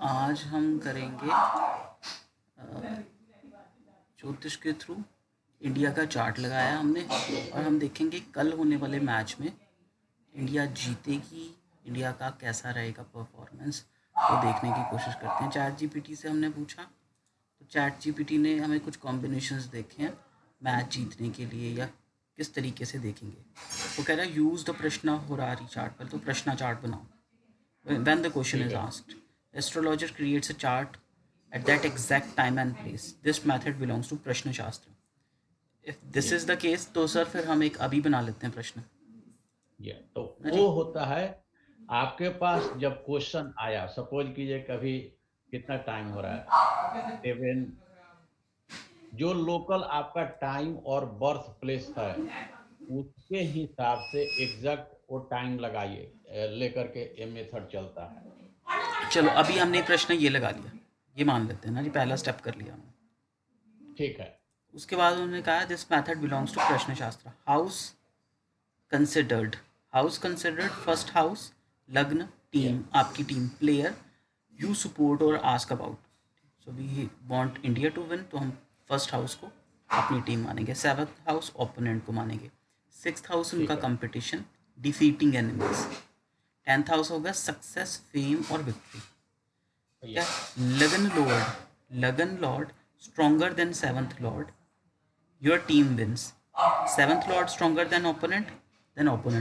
आज हम करेंगे ज्योतिष के थ्रू इंडिया का चार्ट लगाया हमने और हम देखेंगे कल होने वाले मैच में इंडिया जीतेगी, इंडिया का कैसा रहेगा परफॉर्मेंस, वो देखने की कोशिश करते हैं। चैट जीपीटी से हमने पूछा तो चैट जीपीटी ने हमें कुछ कॉम्बिनेशंस देखे हैं मैच जीतने के लिए या किस तरीके से देखेंगे। वो कह रहा है यूज़ द प्रश्न होरारी चार्ट, पहले तो प्रश्न चार्ट बनाओ। When the question ठीक is है। asked, astrologer creates a chart at that exact time and place. This method belongs to प्रश्न शास्त्र. If this ये is the case, तो सर फिर हम एक अभी बना लेते हैं प्रश्न, ये तो ना जी। वो होता है आपके पास जब क्वेश्चन आया, सपोज कीजिए कभी कितना टाइम हो रहा है 7, जो लोकल आपका टाइम और बर्थ प्लेस है उसके हिसाब से एग्जैक्ट वो टाइम लगाइए, लेकर के ये मेथड चलता है। चलो अभी हमने प्रश्न ये लगा लिया, ये मान लेते हैं ना जी, पहला स्टेप कर लिया हमने। ठीक है। उसके बाद उन्होंने कहा दिस मेथड बिलोंग्स टू प्रश्न शास्त्र। House considered, house considered first house, लग्न, ये टीम, आपकी टीम, प्लेयर यू सपोर्ट और ask about. So we want India to win, तो हम फर्स्ट हाउस को अपनी टीम मानेंगे, सेवन्थ हाउस ओपोनेंट को मानेंगे, सिक्स्थ हाउस उनका ठीक है। Competition, defeating enemies, tenth house होगा सक्सेस, फेम और विक्ट्री। ये क्या लगन lord stronger than seventh lord, your team wins, seventh lord stronger than opponent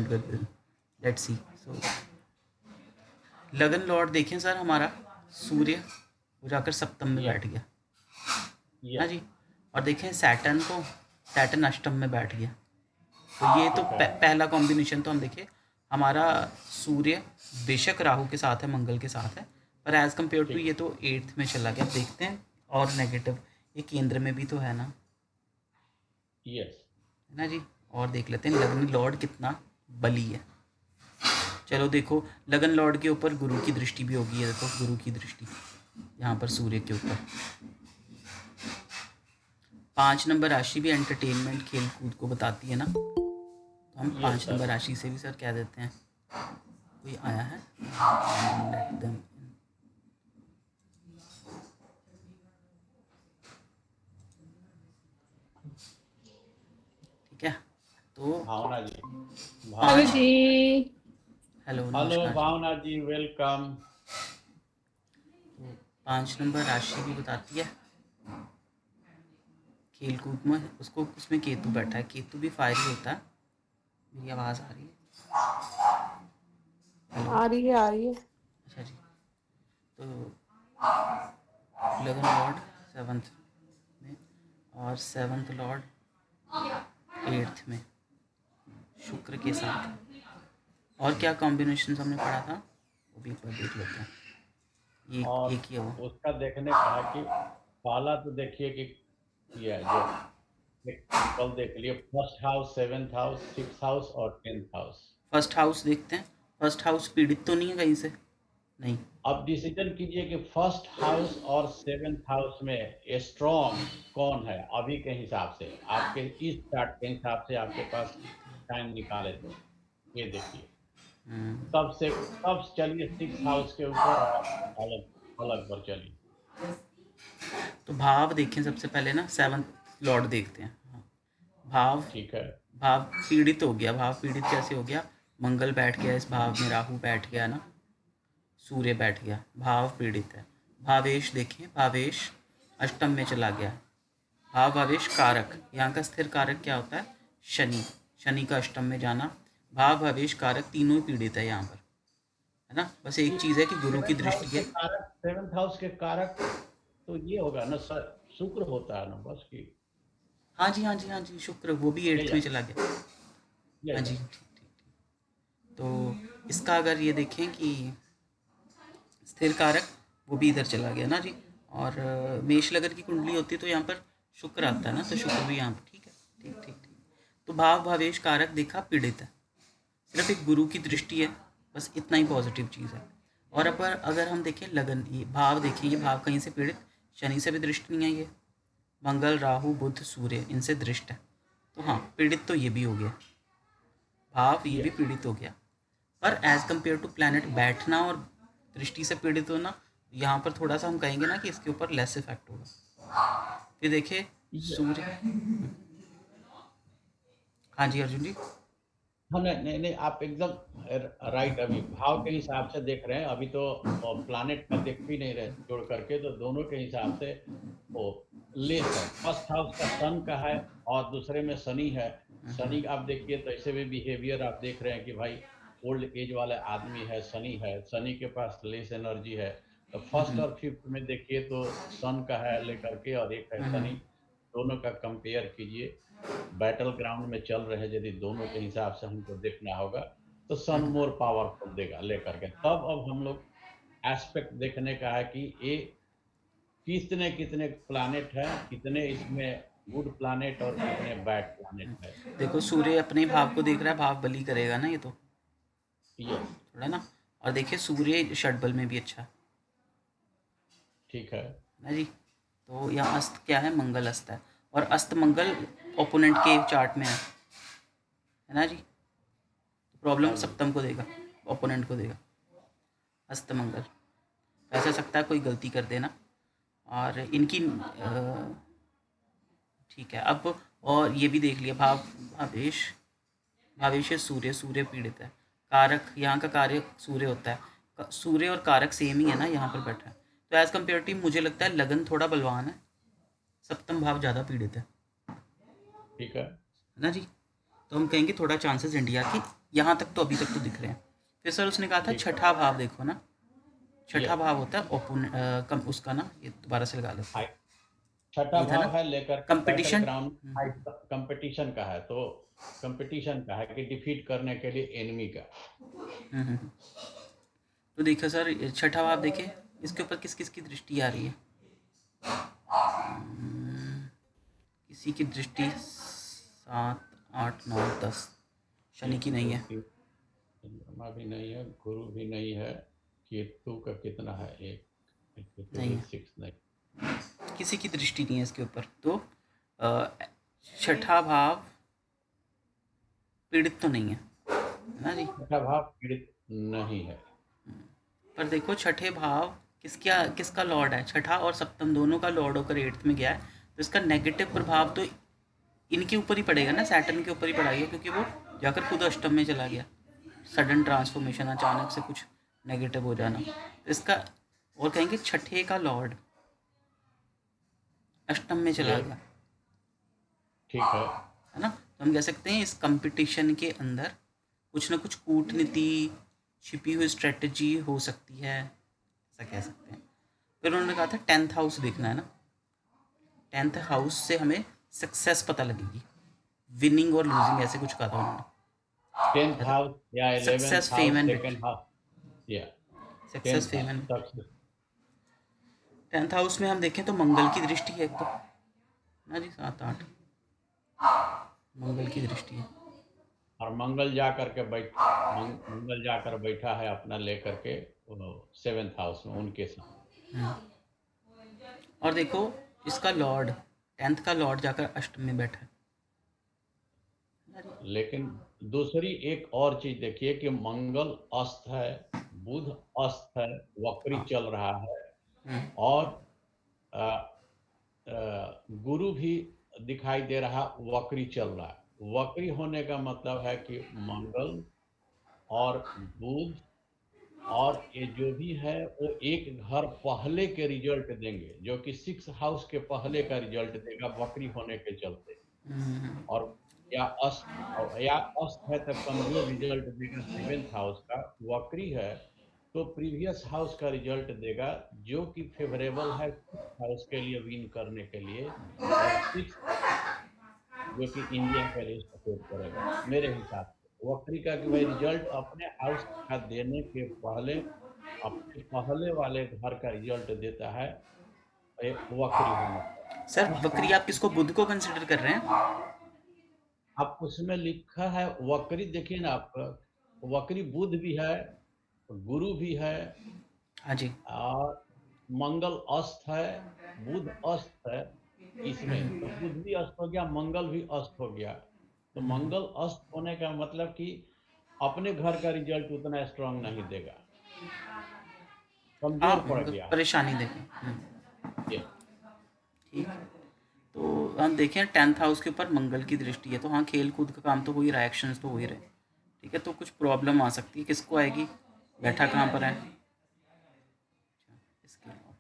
will win. Let's see. So लगन लॉर्ड देखें सर, हमारा सूर्य वो जाकर सप्तम में ये बैठ गया ये ना जी। और देखें सैटर्न को, सैटर्न अष्टम में बैठ गया। तो ये तो ठीक है। पहला कॉम्बिनेशन तो हम देखें, हमारा सूर्य बेशक राहु के साथ है, मंगल के साथ है, पर एज कम्पेयर टू ठीक ये तो एट्थ में चला गया। अब देखते हैं और नेगेटिव, ये केंद्र में भी तो है ना, यस। है ना जी। और देख लेते हैं लगन लॉर्ड कितना बली है। चलो देखो, लगन लॉर्ड के ऊपर गुरु की दृष्टि भी होगी, है देखो गुरु की दृष्टि यहाँ पर सूर्य के ऊपर। 5 नंबर राशि भी एंटरटेनमेंट खेल कूद को बताती है ना, तो हम यस 5 नंबर सर। राशि से भी सर कह देते हैं। कोई आया है, लेट देम। ठीक है, तो भावना जी। हेलो भावना। जी। हेलो हेलो नमस्कार जी। भावना जी, वेलकम। तो 5 नंबर राशि भी बताती है खेल कूद में, उसको उसमें केतु बैठा है, केतु भी फायरी होता है। मेरी आवाज़ आ रही है? हेलो, आ रही है आ रही है। अच्छा जी। तो लगन लॉर्ड सेवन्थ में और सेवन्थ लॉर्ड एट्थ में शुक्र के साथ। और क्या कॉम्बिनेशन हमने पढ़ा था वो भी एक बार देख लेते हैं। ये और एक ही है वो। उसका देखने का है कि पहला तो देखिए कि ये है जो कल देख लिए, first house, seventh house, six house और 10th हाउस। फर्स्ट हाउस देखते हैं, फर्स्ट हाउस पीड़ित तो नहीं है कहीं से? नहीं। अब डिसीजन कीजिए कि फर्स्ट हाउस और सेवेंथ हाउस में स्ट्रॉन्ग कौन है अभी के हिसाब से, आपके इस चार्ट के हिसाब से आपके पास टाइम निकाले तो ये देखिए। तब से तब चलिए सिक्स हाउस के ऊपर और अलग अलग पर चलिए। तो भाव देखें सबसे पहले ना, सेवन्थ लॉर्ड देखते हैं। हाँ, भाव, ठीक है। भाव पीड़ित हो गया। भाव पीड़ित कैसे हो गया? मंगल बैठ गया इस भाव में, राहु बैठ गया ना, सूर्य बैठ गया, भाव पीड़ित है। भावेश देखिए, भावेश अष्टम में चला गया। भाव भावेश कारक, यहाँ का स्थिर कारक क्या होता है? शनि, शनि का अष्टम में जाना। भाव भावेश कारक तीनों ही पीड़ित है यहाँ पर, है ना। बस एक चीज़ है कि गुरु की दृष्टि है। सेवेंथ हाउस के कारक तो ये होगा ना सर, शुक्र होता है ना, बस की हाँ जी हाँ जी हाँ जी, शुक्र वो भी एट्थ में यही चला गया। हाँ यही जी, ठीक ठीक ठीक। तो इसका अगर ये देखें कि स्थिर कारक वो भी इधर चला गया ना जी। और मेष लगन की कुंडली होती है तो यहाँ पर शुक्र आता है ना, तो शुक्र भी यहाँ पर ठीक है। ठीक ठीक ठीक। तो भाव भावेश कारक देखा पीड़ित है, सिर्फ एक गुरु की दृष्टि है, बस इतना ही पॉजिटिव चीज़ है। और अगर हम देखें लगन, ये भाव देखें, ये भाव कहीं से पीड़ित, शनि से भी दृष्टि नहीं है, ये मंगल राहु बुध सूर्य इनसे दृष्ट है, तो हाँ पीड़ित तो ये भी हो गया, भाव ये भी यस। पीड़ित हो गया। पर एज कम्पेयर टू प्लैनेट बैठना और दृष्टि से पीड़ित होना, यहाँ पर थोड़ा सा हम कहेंगे ना कि इसके ऊपर लेस इफेक्ट होगा। फिर देखिए ये- सूर्य। हाँ जी अर्जुन जी। हाँ, नहीं नहीं नहीं, आप एकदम राइट, अभी भाव के हिसाब से देख रहे हैं, अभी तो प्लानेट का देख भी नहीं रहे जोड़ करके, तो दोनों के हिसाब से वो लेस है। फर्स्ट हाउस का सन का है और दूसरे में शनि है। शनि आप देखिए तो ऐसे भी बिहेवियर आप देख रहे हैं कि भाई ओल्ड एज वाला आदमी है, शनि के पास लेस एनर्जी है। तो फर्स्ट और फिफ्थ में देखिए तो सन का है लेकर के और एक है शनि, दोनों का कंपेयर कीजिए। बैटल ग्राउंड में चल रहे हैं, यदि दोनों के हिसाब से हमको देखना होगा तो सन मोर पावरफुल देगा लेकर के। तब अब हम लोग एस्पेक्ट देखने का है कि ये कितने कितने प्लानेट है, कितने इसमें गुड प्लानेट और कितने बैड प्लानेट है। देखो सूर्य अपने भाव को देख रहा है, भाव बली करेगा ना ये तो यस, थोड़ा ना। और देखिए सूर्य षटबल में भी अच्छा है ठीक है। ना जी। तो यहाँ अस्त क्या है, मंगल अस्त है। और अस्त मंगल ओपोनेंट के चार्ट में है ना जी। तो प्रॉब्लम हाँ जी, सप्तम को देगा, ओपोनेंट को देगा अस्त मंगल। तो ऐसा सकता है कोई गलती कर देना। और इनकी ठीक है अब। और ये भी देख लिया भाव, भावेश। भावेश है सूर्य, सूर्य पीड़ित है। कारक यहाँ का कार्य सूर्य होता है। सूर्य और कारक सेम ही है ना, यहाँ पर बैठा है। तो एज कम्पेरेटिव मुझे लगता है लगन थोड़ा बलवान है, सप्तम भाव ज़्यादा पीड़ित ठीक है। है ना जी। तो हम कहेंगे थोड़ा चांसेस इंडिया की, यहाँ तक तो अभी तक तो दिख रहे हैं। फिर सर उसने कहा था ठीक है। छठा भाव देखो ना। छठा यस, भाव होता है ओपोन कम उसका ना, ये दोबारा से लगा लेते हैं। छठा यही था भाव ना, है लेकर के बैटल कंपटीशन। ग्राउंड, कंपटीशन का है, तो कंपटीशन का है कि डिफीट करने के लिए एनिमी का। तो देखो सर ये छठा भाव देखे, इसके ऊपर किस किस की दृष्टि आ रही है। किसी की दृष्टि 7, 8, 9, 10। शनि एक की नहीं दो है। तीन, चंद्रमा भी नहीं है, गुरु भी नहीं है, केतु का कितना है, एक, केतु नहीं भी है, 6 नहीं। किसी की दृष्टि नहीं है इसके ऊपर। तो छठा भाव पीड़ित तो नहीं है ना जी। छठा भाव पीड़ित नहीं है। पर देखो छठे भाव किसका किसका लॉर्ड है, छठा और सप्तम दोनों का लॉर्ड होकर एट्थ में गया है। तो इसका नेगेटिव प्रभाव तो इनके ऊपर ही पड़ेगा ना, सैटर्न के ऊपर ही पड़ेगा, क्योंकि वो जाकर खुद अष्टम में चला गया। सडन ट्रांसफॉर्मेशन, अचानक से कुछ नेगेटिव हो जाना, तो इसका और कहेंगे छठे का लॉर्ड अष्टम में चला यस, गया, ठीक है। है ना। तो हम कह सकते हैं इस कंपटीशन के अंदर कुछ ना कुछ कूटनीति, छिपी हुई स्ट्रेटजी हो सकती है, ऐसा कह सकते हैं। फिर उन्होंने कहा था 10th हाउस देखना है ना, 10th हाउस से हमें सक्सेस पता लगेगी, विनिंग और लूजिंग ऐसे कुछ कहा था उन्होंने। 10th क्या था, हाउस या 11th success fame house, and second victory. House, या success 10th fame house and victory. Success. 10th house में हम देखें तो मंगल की दृष्टि है एक तो ना जी, 7, 8 मंगल की दृष्टि है। और मंगल जाकर बैठा है अपना लेकर के 7th हाउस में उनके साथ। और देखो इसका लॉर्ड, 10th का लॉर्ड जाकर अष्टम में बैठा है ना जी। लेकिन दूसरी एक और चीज देखिए कि मंगल अस्त है, बुध अस्त है, वक्री हाँ। चल रहा है, हम्म, और अ, गुरु भी दिखाई दे रहा, वक्री चल रहा है। वक्री होने का मतलब है कि मंगल और बुध और ये जो भी है वो एक घर पहले के रिजल्ट देंगे, जो कि 6 हाउस के पहले का रिजल्ट देगा वक्री होने के चलते। हम्म, और या अस्त है तो कमजोर रिजल्ट देगा 7th हाउस का। वक्री है तो प्रीवियस हाउस का रिजल्ट देगा, जो कि फेवरेबल है 6 हाउस के लिए विन करने के लिए। और 6 जो कि इंडिया के लिए सपोर्ट करेगा मेरे हिसाब से। वक्री का कि भाई रिजल्ट अपने हाउस का देने के पहले अपने पहले वाले घर का रिजल्ट देता है, वक्री होने पर। सर दूसरा, बकरी आप किसको, बुध को कंसिडर कर रहे हैं। आप उसमें लिखा है वक्री, देखिए ना आप, वक्री बुध भी है, गुरु भी है, हाँ जी। और मंगल अस्त है, बुध अस्त है। इसमें तो बुध भी अस्त हो गया, मंगल भी अस्त हो गया। तो मंगल अस्त होने का मतलब कि अपने घर का रिजल्ट उतना स्ट्रांग नहीं देगा। कमजोर हाँ पड़ मतलब गया है। परेशानी देगा। ये ठीक है। तो हम देखें 10th हाउस के ऊपर मंगल की दृष्टि है, तो हाँ खेल कूद का काम तो हो ही रहा है, एक्शंस तो हो ही रहे हैं। ठीक है, तो कुछ प्रॉब्लम आ सकती है, किसको आएगी, बैठा कहाँ पर है इसके अलावा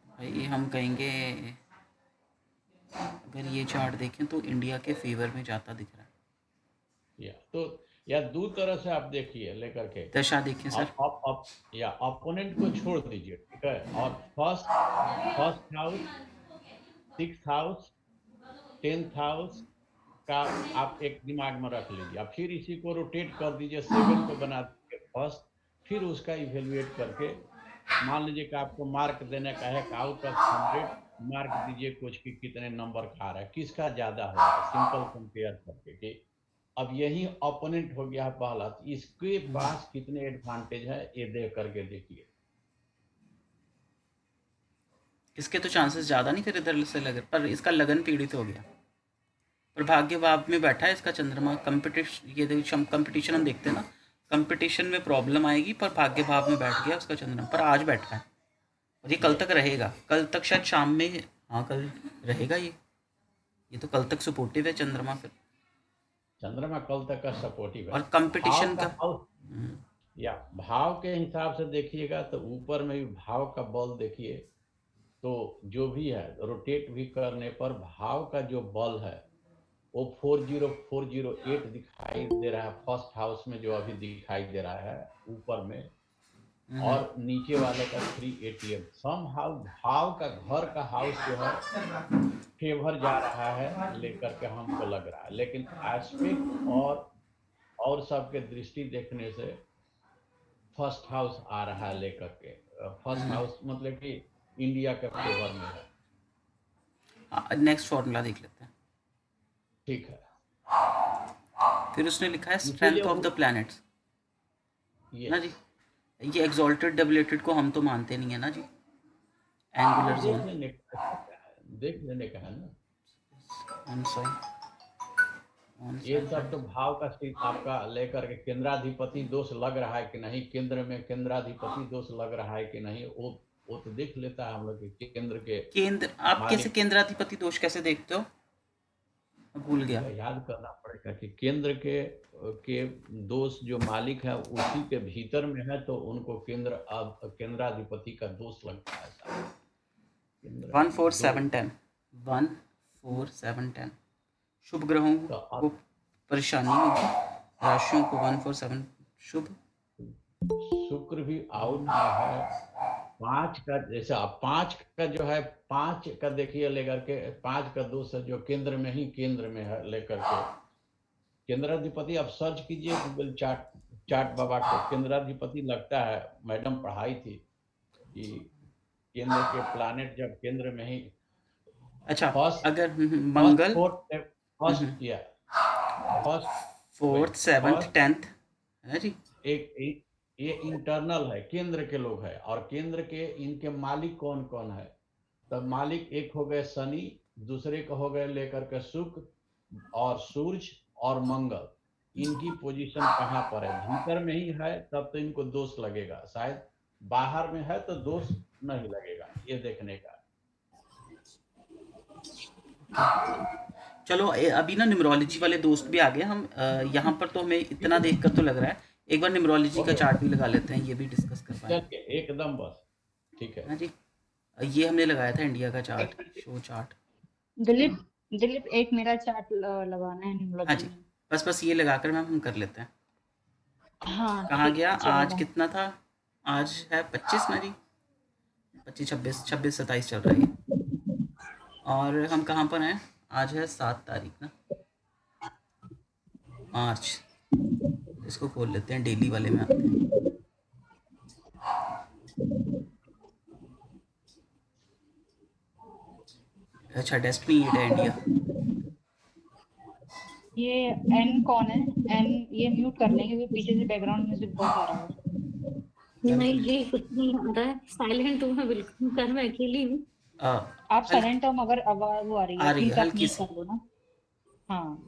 भाई हम कहेंगे, अगर ये चार्ट देखें तो इंडिया के फेवर में जाता दिख रहा है। या तो या दो तरह से आप देखिए लेकर के, दशा देखें सर। आप या अपोनेंट को छोड़ दीजिए, ठीक है, और first first house, six house, 10th house का आप एक दिमाग में रख लीजिए, आप फिर इसी को रोटेट कर दीजिए, 7 को बना दीजिए फर्स्ट, फिर उसका इवेल्युएट करके मान लीजिए कि आपको मार्क देने का है, आउट ऑफ 100 मार्क दीजिए कुछ कि कितने नंबर का आ रहा है, किसका ज्यादा हो रहा है, सिंपल कंपेयर करके कि अब यही ओपोनेंट हो गया पहला, तो इसके पास कितने एडवांटेज है ये देख करके देखिए। इसके तो चांसेस ज़्यादा नहीं फिर इधर से लगे, पर इसका लगन पीड़ित हो गया। पर भाग्य भाव में बैठा है इसका चंद्रमा, कंपटीशन, ये कंपटीशन हम देखते हैं ना, कंपटीशन में प्रॉब्लम आएगी, पर भाग्य भाव में बैठ गया उसका चंद्रमा, पर आज बैठा है और ये कल ये तक रहेगा, कल तक शायद शाम में। हाँ कल रहेगा ये तो कल तक सपोर्टिव है चंद्रमा फिर। चंद्रमा कल तक का सपोर्टिव है। और भाव कंपटीशन का का। हाउस या भाव के हिसाब से देखिएगा तो ऊपर में भी भाव का बल देखिए, तो जो भी है रोटेट भी करने पर भाव का जो बल है वो 40408 दिखाई दे रहा है फर्स्ट हाउस में, जो अभी दिखाई दे रहा है ऊपर में, हम्म, और नीचे वाले का 388 सम हाउ भाव का घर का हाउस जो है फेवर जा रहा है लेकर के हमको लग रहा है, लेकिन एस्पेक्ट और सबके दृष्टि देखने से फर्स्ट हाउस आ रहा है लेकर के, फर्स्ट हाउस मतलब कि इंडिया के फेवर में है। नेक्स्ट फॉर्मूला देख लेते हैं। ठीक है, फिर उसने लिखा है इसीलिए स्ट्रेंथ ऑफ द प्लैनेट्स ना यस, जी। ये एक्सॉल्टेड डबलेटेड को हम तो मानते नहीं है ना जी, ये एंगुलर देख जोन। लेने का ऐसा क्या है, देख लेने का है ना। ऑन साइड, ऑन ये सब साइड। तो भाव का स्थिति आपका लेकर के केंद्राधिपति दोष लग रहा है कि नहीं, केंद्र में केंद्राधिपति दोष लग रहा है कि नहीं, वो तो देख लेता है हम लोग के केंद्र के केंद्र, आप कैसे मालिक। केंद्राधिपति दोष कैसे देखते हो, मैं भूल गया। या याद करना पड़ेगा कि केंद्र के दोष जो मालिक है उसी के भीतर में है, तो उनको केंद्राधिपति का दोष लगता है शायद, केंद्र 14710, दो। 14710 शुभ ग्रहों तो को अब परेशानी होगी, राशियों को 147 शुभ। शुक्र भी आउट में है, 5 का, जैसे अब 5 का जो है, 5 का देखिए लेकर के, 5 का दोष है जो केंद्र में ही केंद्र में है लेकर के, केंद्राधिपति आप सर्च कीजिए गूगल चार्ट, चार्ट बाबा को केंद्राधिपति लगता है, मैडम पढ़ाई थी कि केंद्र के प्लानेट जब केंद्र में ही अच्छा, फर्स्ट अगर फर्स्ट मंगल फोर्थ फर्स्ट या first, fourth wait seventh first, 10th है ना जी। एक ये इंटरनल है, केंद्र के लोग हैं, और केंद्र के इनके मालिक कौन कौन है, तब मालिक एक हो गए शनि, दूसरे को हो गए लेकर के शुक्र और सूर्य और मंगल, इनकी पोजीशन कहाँ पर है, भीतर में ही है तब तो इनको दोष लगेगा, शायद बाहर में है तो दोष नहीं लगेगा, ये देखने का। चलो अभी ना न्यूमरोलॉजी वाले दोस्त भी आ गए, हम यहाँ पर तो हमें इतना देखकर तो लग रहा है, एक बार न्यूमरोलॉजी का ओके, चार्ट भी लगा लेते हैं, ये भी डिस्कस कर पाएंगे। चलिए एकदम बस, ठीक है। है ना जी। ये हमने लगाया था इंडिया का chart, show chart. Dilip, Dilip एक मेरा चार्ट लगाना है हाँ न्यूमरोलॉजी जी, में। बस ये लगाकर मैम हम कर लेते हैं। हाँ कहाँ ठीक गया, है, आज चलेगा। कितना था, आज है 25 ना जी, 25 26 26 27 चल रहा है ये। और हम कहाँ पर हैं, आज है 7 तारीख ना, मार्च। इसको खोल लेते हैं, डेली वाले में आते हैं। अच्छा, डेस्टिनी 8 है इंडिया। ये एन कौन है? एन ये म्यूट कर लेंगे क्योंकि पीछे से बैकग्राउंड म्यूजिक बहुत आ रहा है। नहीं ये कुछ नहीं हो रहा है, साइलेंट हूँ मैं बिल्कुल, घर में अकेली हूँ। आप हल साइलेंट हो मगर आवाज वो आ रही आ है, रही प्लीज है आप हल्की म्यूट सी। कर लो ना। हाँ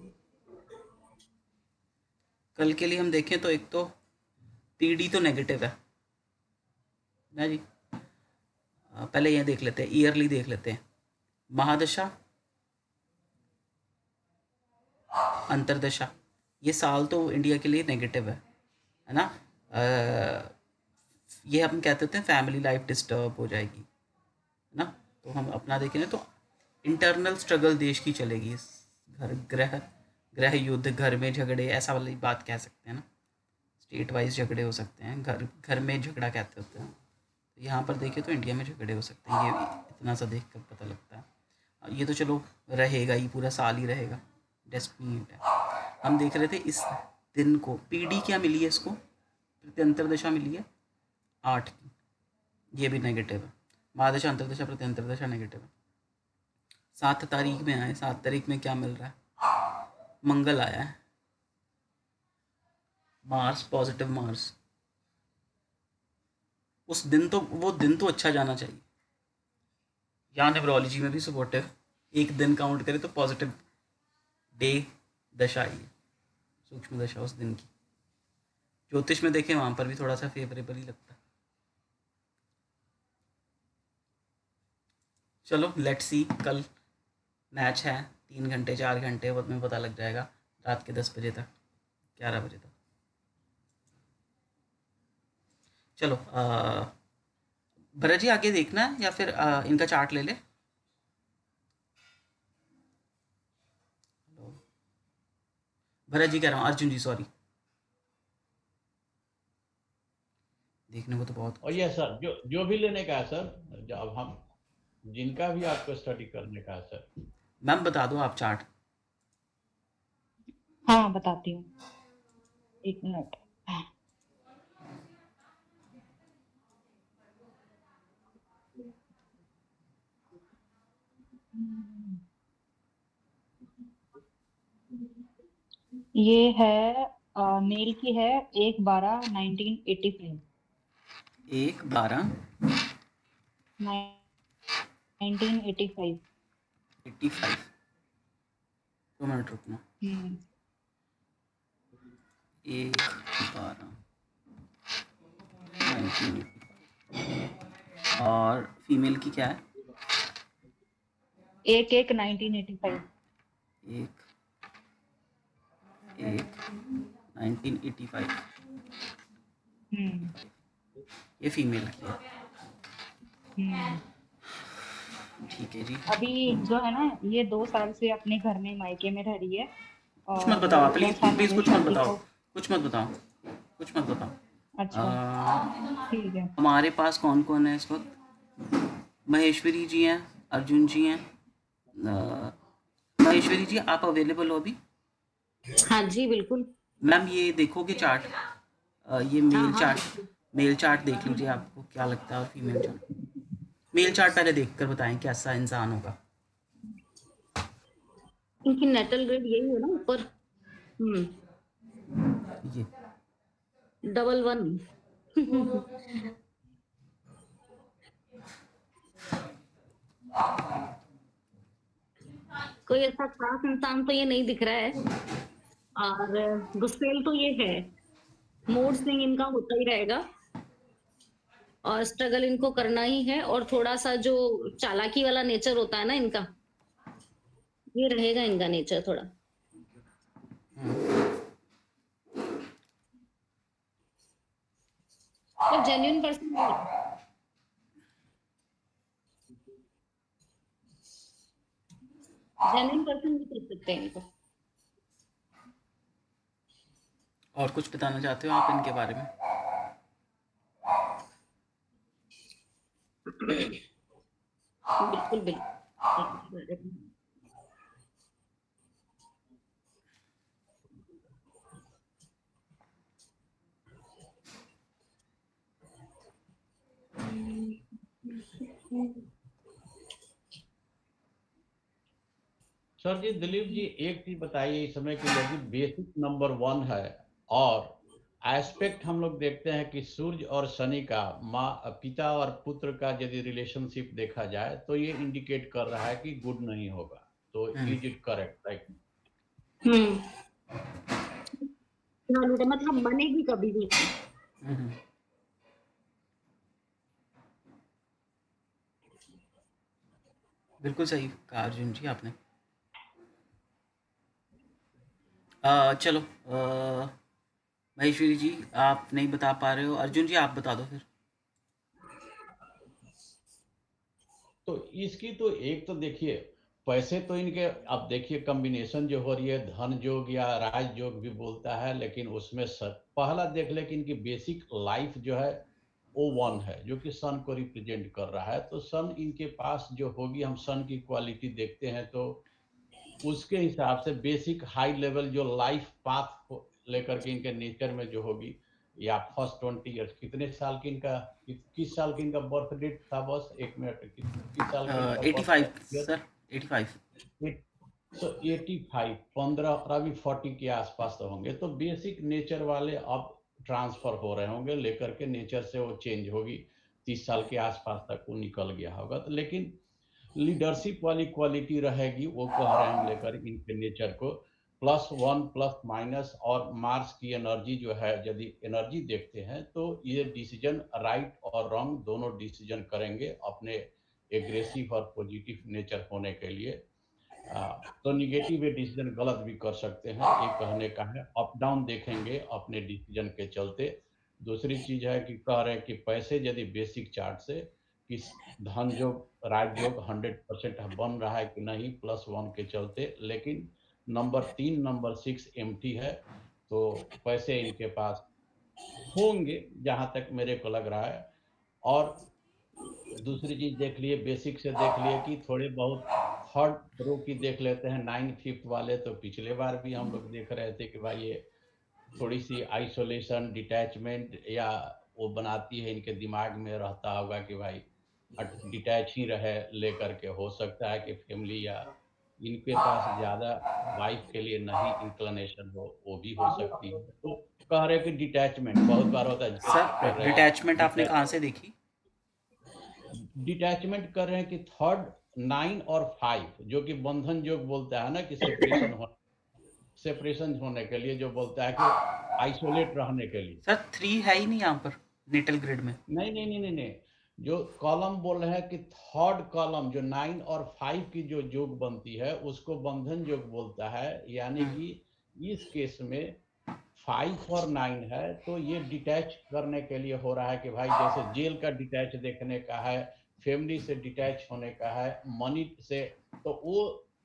कल के लिए हम देखें तो एक तो पीडी तो नेगेटिव है, ना जी। पहले ये देख लेते हैं, ईयरली देख लेते हैं। महादशा, अंतरदशा, ये साल तो इंडिया के लिए नेगेटिव है ना। ये हम कहते हैं फैमिली लाइफ डिस्टर्ब हो जाएगी, है ना। तो हम अपना देखें तो इंटरनल स्ट्रगल देश की चलेगी। घर ग्रह ग्रह युद्ध, घर में झगड़े, ऐसा वाली बात कह सकते हैं ना। स्टेट वाइज झगड़े हो सकते हैं, घर घर में झगड़ा कहते होते हैं। तो यहाँ पर देखें तो इंडिया में झगड़े हो सकते हैं, ये इतना सा देख कर पता लगता है। ये तो चलो रहेगा ही, पूरा साल ही रहेगा, डेस्टिनी है। हम देख रहे थे इस दिन को, पीडी क्या मिली है इसको, प्रत्यंतर दशा मिली है 8 की, ये भी नेगेटिव है। महादशा, अंतरदशा, प्रत्यंतर दशा नेगेटिव है। 7 तारीख में आए, 7 तारीख में क्या मिल रहा है, मंगल आया है, मार्स, पॉजिटिव मार्स। उस दिन तो, वो दिन तो अच्छा जाना चाहिए। यहाँ न्यूमरोलॉजी में भी सपोर्टिव, एक दिन काउंट करें तो पॉजिटिव डे दशा आई है, सूक्ष्म दशा उस दिन की। ज्योतिष में देखें वहां पर भी थोड़ा सा फेवरेबल ही लगता है। चलो लेट्स सी, कल मैच है, 3 घंटे 4 घंटे बाद में पता लग जाएगा, रात के 10 बजे तक, 11 बजे तक। चलो भरत जी आगे देखना है या फिर इनका चार्ट ले ले। भरत जी कह रहा हूँ, अर्जुन जी सॉरी। देखने को तो बहुत और कुछ ये सर जो भी लेने का है सर, जब हम जिनका भी आपको स्टडी करने का है सर। मैम बता दो आप चार्ट। हाँ बताती हूँ, 1 मिनट। ये है मेल की है 1/12/1985। 1/12 1985। 85, 2 मिनट रुकना। 1/12 1985। और फीमेल की क्या है, 1/1/1985। 1/1/1985, ये फीमेल की है। ठीक है जी। अभी जो है ना, ये 2 साल से अपने घर में मायके में रह रही है कुछ मत और बताओ आप, 10 प्लीज साल हो प्लीज गए कुछ मत शादी बताओ, को। कुछ मत बताओ, कुछ मत बताओ। अच्छा ठीक है। हमारे पास कौन कौन है इस वक्त, महेश्वरी जी हैं, अर्जुन जी हैं। महेश्वरी जी आप अवेलेबल हो अभी? हाँ जी बिल्कुल। मैम ये देखोगे चार्ट, ये हाँ मेल हाँ चार्ट, बिल्कुल। मेल चार्ट देख लीजिए आपको क्या लगता है, और फीमेल चार्ट। मेल चार्ट पहले देखकर बताएं कैसा इंसान होगा। इनकी नेटल ग्रेड यही है ना ऊपर। ये 11। कोई ऐसा खास इंसान तो ये नहीं दिख रहा है, और गुस्सेल तो ये है, मूड स्विंग इनका होता ही रहेगा, और स्ट्रगल इनको करना ही है, और थोड़ा सा जो चालाकी वाला नेचर होता है ना इनका, ये रहेगा इनका नेचर थोड़ा। पर जेन्युइन पर्सन है, जेन्युइन पर्सन भी कर सकते हैं इनको। और कुछ बताना चाहते हो आप इनके बारे में? बिल्कुल बिल्कुल। सर जी, दिलीप जी एक चीज बताइए, इस समय की यदि बेसिक नंबर 1 है और एस्पेक्ट हम लोग देखते हैं कि सूर्य और शनि का, माँ पिता और पुत्र का यदि रिलेशनशिप देखा जाए तो ये इंडिकेट कर रहा है कि गुड नहीं होगा। तो इज इट करेक्ट राइट? मतलब बनेगी कभी भी नहीं। बिल्कुल सही कहा अर्जुन जी आपने। चलो, महेश्वरी जी आप नहीं बता पा रहे हो, अर्जुन जी आप बता दो फिर। तो इसकी तो एक तो देखिए, पैसे तो इनके, अब देखिए कॉम्बिनेशन जो हो रही है, धन योग या राज योग भी बोलता है, लेकिन उसमें पहला देख ले कि इनकी बेसिक लाइफ जो है वो वन है, जो कि सन को रिप्रेजेंट कर रहा है। तो सन इनके पास जो होगी, हम सन की क्वालिटी देखते हैं तो उसके हिसाब से बेसिक हाई लेवल जो लाइफ पाथ को लेकर के इनके नेचर में जो होगी, या फर्स्ट 20 ईयर्स, कितने साल की इनका, किस साल की इनका बर्थ डेट था बस, एक मिनट, किस साल का इनका eighty birth five year? Sir, 85। सो 85, 15 और अभी 40 के आसपास तो होंगे। तो बेसिक नेचर वाले अब ट्रांसफर हो रहे होंगे, लेकर के नेचर से वो चेंज होगी, 30 साल के आसपास तक वो निकल गया होगा। तो लेकिन लीडरशिप वाली क्वालिटी रहेगी, वो कह रहे हैं हम लेकर इनके नेचर को, +1 प्लस माइनस। और मार्स की एनर्जी जो है, यदि एनर्जी देखते हैं तो ये डिसीजन राइट और रॉन्ग दोनों डिसीजन करेंगे अपने एग्रेसिव और पॉजिटिव नेचर होने के लिए। तो निगेटिव डिसीजन गलत भी कर सकते हैं, एक कहने का है। अप डाउन देखेंगे अपने डिसीजन के चलते। दूसरी चीज है कि कह रहे हैं कि पैसे यदि बेसिक चार्ट से कि धन योग राजयोग 100% बन रहा है कि नहीं, +1 के चलते, लेकिन नंबर 3 नंबर 6 एम्प्टी है, तो पैसे इनके पास होंगे जहां तक मेरे को लग रहा है। और दूसरी चीज देख लिए, बेसिक से देख लिए कि थोड़े बहुत थर्ड रो की देख लेते हैं, 9 5 वाले। तो पिछले बार भी हम लोग देख रहे थे कि भाई ये थोड़ी सी आइसोलेशन डिटैचमेंट या वो बनाती है, इनके दिमाग में रहता होगा कि भाई डिटैच ही रहे, लेकर के हो सकता है कि फैमिली या इनके पास ज्यादा वाइफ के लिए नहीं इंक्लिनेशन हो, वो भी हो सकती है। तो कह रहे हैं कि डिटैचमेंट बहुत बार होता है, जेस्ट कर सर रहे हैं डिटैचमेंट आपने कहाँ से देखी? डिटैचमेंट कर रहे हैं कि थर्ड 9 और 5 जो कि बंधन योग बोलता है ना, कि सेपरेशन होने के लिए, जो बोलता है कि आइसोलेट रहने के लिए। सर 3 है ही नहीं यहाँ पर नेटल ग्रिड में। नहीं नहीं नहीं नहीं नहीं, जो कॉलम बोल रहे हैं कि थर्ड कॉलम जो 9 और 5 की जो योग बनती है उसको बंधन योग बोलता है। यानी हम्म, कि इस केस में 5 और 9 है, तो ये डिटैच करने के लिए हो रहा है कि भाई जैसे जेल का डिटैच देखने का है, फैमिली से डिटैच होने का है, मनी से। तो वो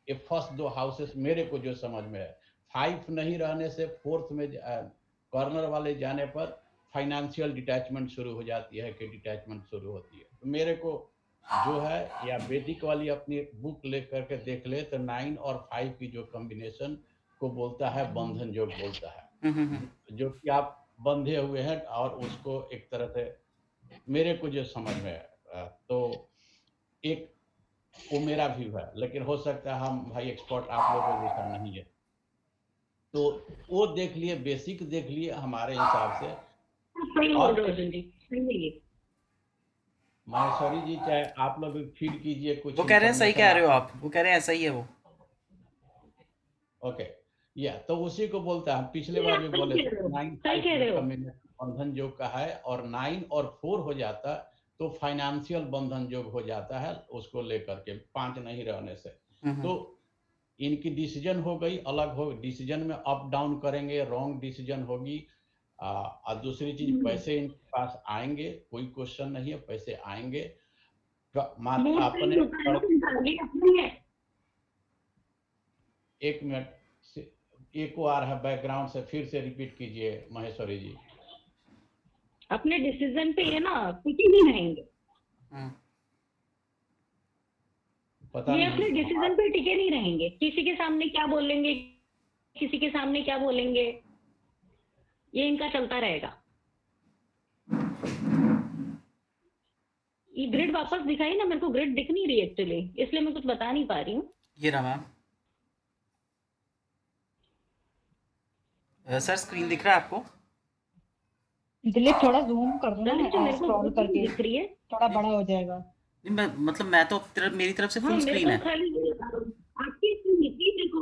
ये फर्स्ट दो हाउसेस मेरे को जो समझ में है, 5 नहीं रहने से फोर्थ में कॉर्नर वाले जाने पर फाइनेंशियल डिटैचमेंट शुरू हो जाती है, कि डिटैचमेंट शुरू होती है। तो मेरे को जो है, या वैदिक वाली अपनी बुक लेकर के देख ले, तो 9 और 5 की जो कॉम्बिनेशन को बोलता है बंधन योग बोलता है, हम्म। जो कि आप बंधे हुए हैं। और उसको एक तरह से मेरे को जो समझ में है, तो एक वो मेरा व्यू है, लेकिन हो सकता है हम भाई एक्सपर्ट आप लोगों जैसा नहीं है। तो वो देख लिए, बेसिक देख लिए हमारे हिसाब से। सही बोल और रहे हो अर्जुन जी, सही है ये। माहेश्वरी जी, चाहे आप लोग फीड कीजिए वो कुछ कह रहे हैं सही इंफॉर्मेशन कह रहे हो आप। आप, वो कह रहे हैं ऐसा ही है वो। ओके, या तो उसी को बोलता है, हम पिछले नहीं, बार आप भी सही बोले कह थे रहे हो, 9 सही 5 कह में रहे हो। कम्बिनेशन बंधन योग का है, और 9 और 4 हो जाता तो फाइनेंशियल बंधन योग हो जाता है, उसको लेकर के 5 नहीं रहने से। हम्म। तो इनकी डिसीजन हो गई अलग, हो डिसीजन में अप डाउन करेंगे, रॉन्ग डिसीजन होगी। और दूसरी चीज, पैसे इनके पास आएंगे, कोई क्वेश्चन नहीं है, पैसे आएंगे। मूड स्विंग अपने होता है ना इनका, ये अपनी है। एक मिनट, एक आ रहा है बैकग्राउंड से, फिर से रिपीट कीजिए महेश्वरी जी। अपने डिसीजन पे ये ना टिके नहीं रहेंगे। हम्म। पता ये नहीं अपने डिसीजन पे टिके नहीं रहेंगे, किसी के सामने क्या बोलेंगे, किसी के सामने क्या बोलेंगे, ये इनका चलता रहेगा। ये ग्रिड वापस दिखाई ना, मेरे को ग्रिड दिख नहीं रही एक्चुअली, इसलिए मैं कुछ बता नहीं पा रही हूँ। ये रहा मैम। सर स्क्रीन दिख रहा है आपको? दिलीप थोड़ा जूम कर दो ना, ललित जी, मेरे को स्क्रॉल ग्रिड नहीं करके दिख रही है। थोड़ा बड़ा हो जाएगा। नहीं, मतलब मैं तो मेरी तरफ से हाँ, फुल मेरे स्क्रीन को है। खाली आपकी स्क्रीन दिख रही है, मेरे को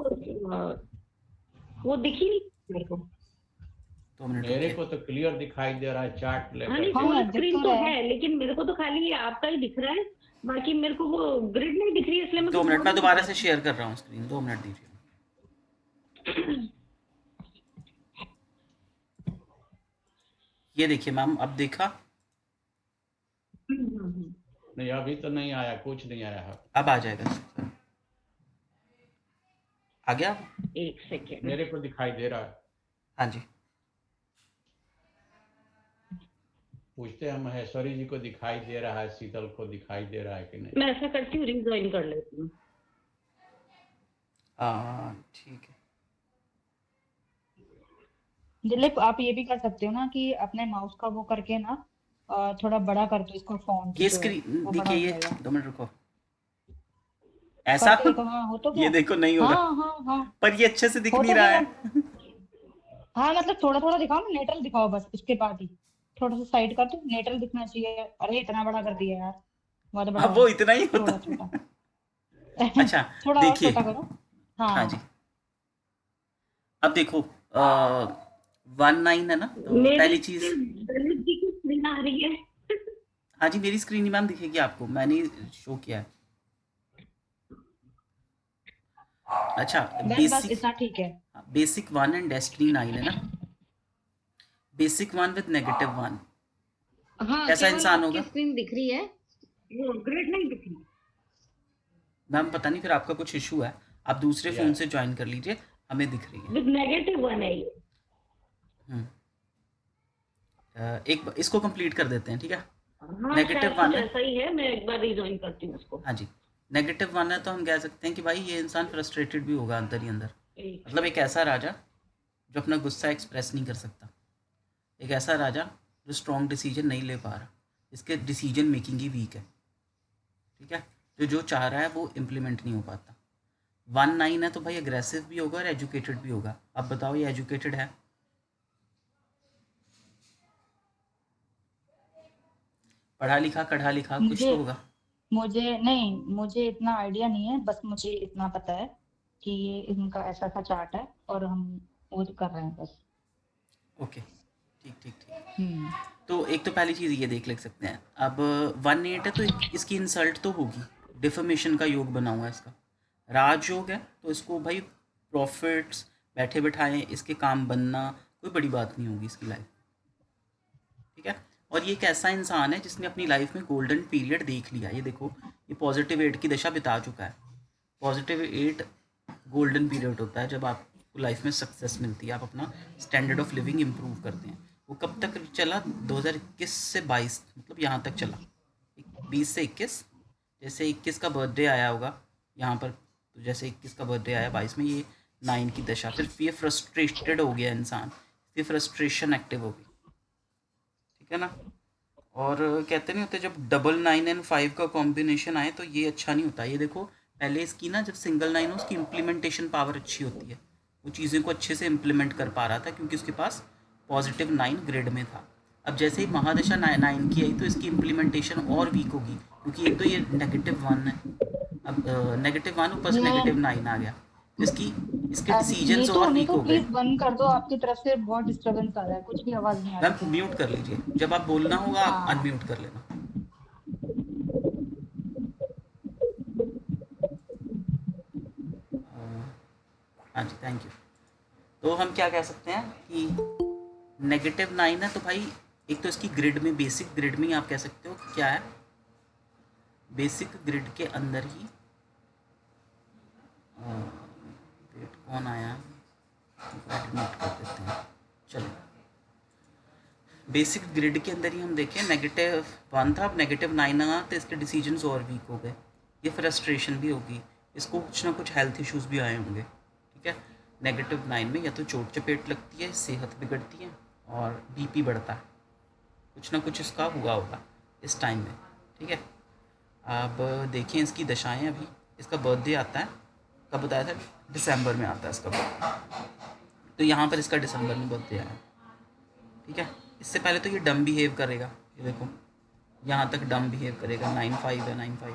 वो दिखी नहीं मेरे को। 2 मिनट मेरे रुकिए। को तो क्लियर दिखाई दे रहा है चार्ट हाँ लेकर नहीं, के। हाँ फुल दिख स्क्रीन तो तो रहा है। है, लेकिन मेरे को तो खाली आपका ही दिख रहा है। बाकी मेरे को वो ग्रिड नहीं दिख रही है, इसलिए मैं 2 कुछ मिनट, बोल मैं नहीं दोबारा पा से शेयर कर रहा हूँ स्क्रीन, 2 मिनट दीजिए। ये देखिए मैम, अब देखा? रही। नहीं, अभी तो नहीं आया, कुछ नहीं आया है। अब आ जाएगा सर। आ गया? एक सेकेंड। मेरे को दिखाई दे रहा है। हाँ जी। पूछते हैं महेश्वरी जी को दिखाई दे रहा है, शीतल को दिखाई दे रहा है कि नहीं। मैं ऐसा करती हूँ, रिज्वाइन कर लेती हूँ। ठीक है। दिलीप, आप ये भी कर सकते हो ना कि अपने माउस का वो करके ना थोड़ा बड़ा कर दो इसका फॉन्ट ये जो है, स्क्रीन वो बड़ा देखिए, हो ये जाएगा। 2 मिनट रुको। ऐसा? करके देखो, हाँ हो तो ये गया। देखो नहीं हो हाँ रहा, हाँ हाँ, पर ये अच्छे से दिख हो नहीं तो रहा गया। है। हाँ मतलब थोड़ा थोड़ा दिखाओ ना, नेटल दिखाओ बस, उसके बाद ही थोड़ा सा साइड कर दो, नेटल दिखना चाहिए। अरे इतना बड़ा कर दिया यार, बहुत बड़ा अब है। वो इतना ही होता थोड़ा है। छोटा। अच्छा, थोड़ा और देखिए। छोटा करो। हाँ जी, हाँ, अब देखो 19 है ना, तो मेरी पहली चीज। दलित जी की स्क्रीन आ रही है। हाँ जी, मेरी स्क्रीन ही मैम दिखेगी आपको, मैंने शो किया है। अच्छा, बस बेसिक, इतना ठीक है। बेसिक 1 एंड डेस्टिनी 9 है ना। बेसिक 1 विद -1 हाँ, कैसा केवल इंसान आपकी होगा? स्क्रीन दिख रही है, वो ग्रिड नहीं दिख रही। मैम पता नहीं, फिर आपका कुछ इशू है, आप दूसरे या फ़ोन से ज्वाइन कर लीजिए, हमें दिख रही है। विद -1 है ये। हम्म, एक इसको कंप्लीट कर देते हैं, ठीक है। हाँ, नेगेटिव शायद कुछ वन है। ऐसा ही है, मैं एक बार रिज्वाइन करती हूँ उसको। हाँ जी, -1 है, तो हम कह सकते हैं कि भाई ये इंसान फ्रस्ट्रेटेड भी होगा अंदर ही अंदर। एक मतलब एक ऐसा राजा जो अपना गुस्सा एक्सप्रेस नहीं कर सकता, एक ऐसा राजा जो स्ट्रॉन्ग डिसीजन नहीं ले पा रहा, इसके डिसीजन मेकिंग ही वीक है, ठीक है। जो चाह रहा है वो इम्प्लीमेंट नहीं हो पाता। 19 है तो भाई अग्रेसिव भी होगा और एजुकेटेड भी होगा। अब बताओ, ये एजुकेटेड है? पढ़ा लिखा, कढ़ा लिखा कुछ मुझे तो होगा। मुझे नहीं, मुझे इतना आइडिया नहीं है, बस मुझे इतना पता है कि ये इनका ऐसा सा चार्ट है और हम वो कर रहे हैं बस। ओके, ठीक ठीक ठीक। हम्म। तो एक तो पहली चीज़ ये देख सकते हैं। अब 18 है तो इसकी इंसल्ट तो होगी, डिफमेशन का योग बना हुआ है इसका। राजयोग है तो इसको भाई प्रॉफिट्स बैठे बैठाए इसके काम बनना कोई बड़ी बात नहीं होगी इसकी लाइफ, ठीक है। और ये एक ऐसा इंसान है जिसने अपनी लाइफ में गोल्डन पीरियड देख लिया। ये देखो, ये +8 की दशा बिता चुका है। +8 गोल्डन पीरियड होता है जब आपको लाइफ में सक्सेस मिलती है, आप अपना स्टैंडर्ड ऑफ लिविंग इम्प्रूव करते हैं। वो कब तक चला? 2021 से 22, मतलब यहाँ तक चला, 20 से 21। जैसे 21 का बर्थडे आया होगा यहाँ पर, तो जैसे 21 का बर्थडे आया 22 में, ये 9 की दशा, फिर ये फ्रस्ट्रेटेड हो गया इंसान, फिर फ्रस्ट्रेशन एक्टिव हो गई, ठीक है ना। और कहते नहीं होते, जब 9 एंड 5 का कॉम्बिनेशन आए तो ये अच्छा नहीं होता। ये देखो, पहले इसकी ना जब सिंगल 9 हो उसकी इम्प्लीमेंटेशन पावर अच्छी होती है, वो चीज़ें को अच्छे से इम्प्लीमेंट कर पा रहा था क्योंकि उसके पास +9 ग्रिड में था। अब जैसे ही महादशा 9 की आई तो इसकी इम्प्लीमेंटेशन और वीक होगी, क्योंकि एक तो ये -1 है, अब -1 ऊपर से ये -9 आ गया, तो इसकी इसके डिसीजंस नीतू और वीक नीतू हो गए। प्लीज बंद कर दो, आपकी तरफ से बहुत डिस्टरबेंस आ रहा है, कुछ भी आवाज नहीं आ रही मैम है। म्यूट कर लीजिए, जब आप बोलना होगा आप हाँ। अनम्यूट कर लेना। हाँ जी, थैंक यू। तो हम क्या कह सकते हैं कि -9 है तो भाई एक तो इसकी ग्रिड में, बेसिक ग्रिड में ही आप कह सकते हो कि क्या है, बेसिक ग्रिड के अंदर ही वेट कौन आया, एडमिट कर देते हैं। चलो, बेसिक ग्रिड के अंदर ही हम देखें, -1 था, अब -9 आया तो इसके डिसीजंस और वीक हो गए, ये फ्रस्ट्रेशन भी होगी, इसको कुछ ना कुछ हेल्थ इश्यूज भी आए होंगे, ठीक है। -9 में या तो चोट चपेट लगती है, सेहत बिगड़ती है और बीपी बढ़ता है, कुछ ना कुछ इसका हुआ होगा इस टाइम में, ठीक है। अब देखें इसकी दशाएं, अभी इसका बर्थडे आता है, कब बताया था? दिसंबर में आता है इसका बर्थडे, तो यहाँ पर इसका दिसंबर में बर्थडे आया, ठीक है। इससे पहले तो ये डम बिहेव करेगा, ये देखो यहाँ तक डम बिहेव करेगा। 9-5 है, 9-5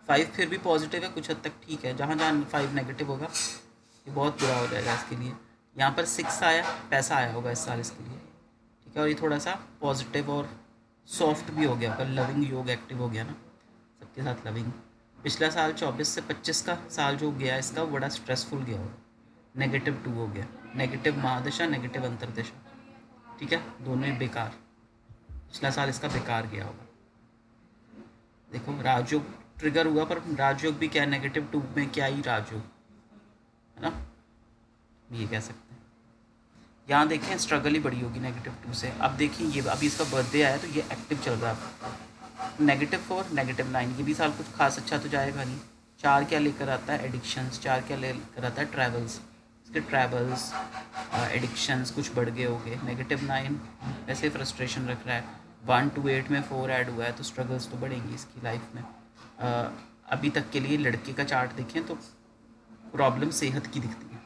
5 फिर भी पॉजिटिव है कुछ हद तक, ठीक है। जहाँ जहाँ 5 नेगेटिव होगा ये बहुत बुरा हो जाएगा इसके लिए। यहाँ पर 6 आया, पैसा आया होगा इस साल इसके लिए, ठीक है। और ये थोड़ा सा पॉजिटिव और सॉफ्ट भी हो गया होगा, लविंग योग एक्टिव हो गया ना, सबके साथ लविंग। पिछला साल 24 से 25 का साल जो गया इसका, वो बड़ा स्ट्रेसफुल गया होगा, -2 हो गया, नेगेटिव महादशा, नेगेटिव अंतरदशा, ठीक है, दोनों ही बेकार। पिछला साल इसका बेकार गया होगा। देखो राजयोग ट्रिगर हुआ, पर राजयोग भी क्या, -2 में क्या ही राजयोग है ना, ये कह सकते हैं। यहाँ देखें स्ट्रगल ही बड़ी होगी -2 से। अब देखिए ये अभी इसका बर्थडे आया तो ये एक्टिव चल रहा है, -4, -9, ये भी साल कुछ खास अच्छा तो जाएगा नहीं। 4 क्या लेकर आता है, एडिक्शंस। 4 क्या लेकर आता है, ट्रैवल्स। इसके ट्रैवल्स एडिक्शंस कुछ बढ़ गए होंगे। -9 वैसे फ्रस्ट्रेशन रख रहा है। 1 to 8 में 4 ऐड हुआ है तो स्ट्रगल्स तो बढ़ेंगी इसकी लाइफ में। अभी तक के लिए लड़के का चार्ट देखें तो प्रॉब्लम सेहत की दिखती है,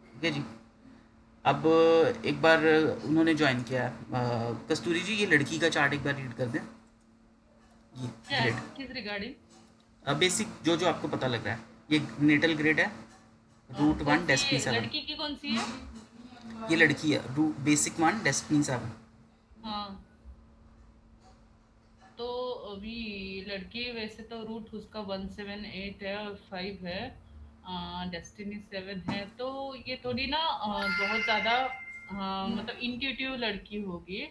ठीक है जी। अब एक बार उन्होंने ज्वाइन किया है, कस्तूरी जी ये लड़की का चार्ट एक बार रीड कर दें, ये ग्रेड किस रिगार्डिंग? बेसिक जो जो आपको पता लग रहा है। ये नेटल ग्रेड है, रूट 1 डेस्टिनी 7। लड़की की कौन सी है? ये लड़की है, बेसिक 1 डेस्टिनी 7। हाँ, तो अभी लड़की वैसे तो रूट उसका 178 है और 5 है, डेस्टिनी 7 है, तो ये थोड़ी ना बहुत ज़्यादा मतलब इंट्यूटिव लड़की होगी,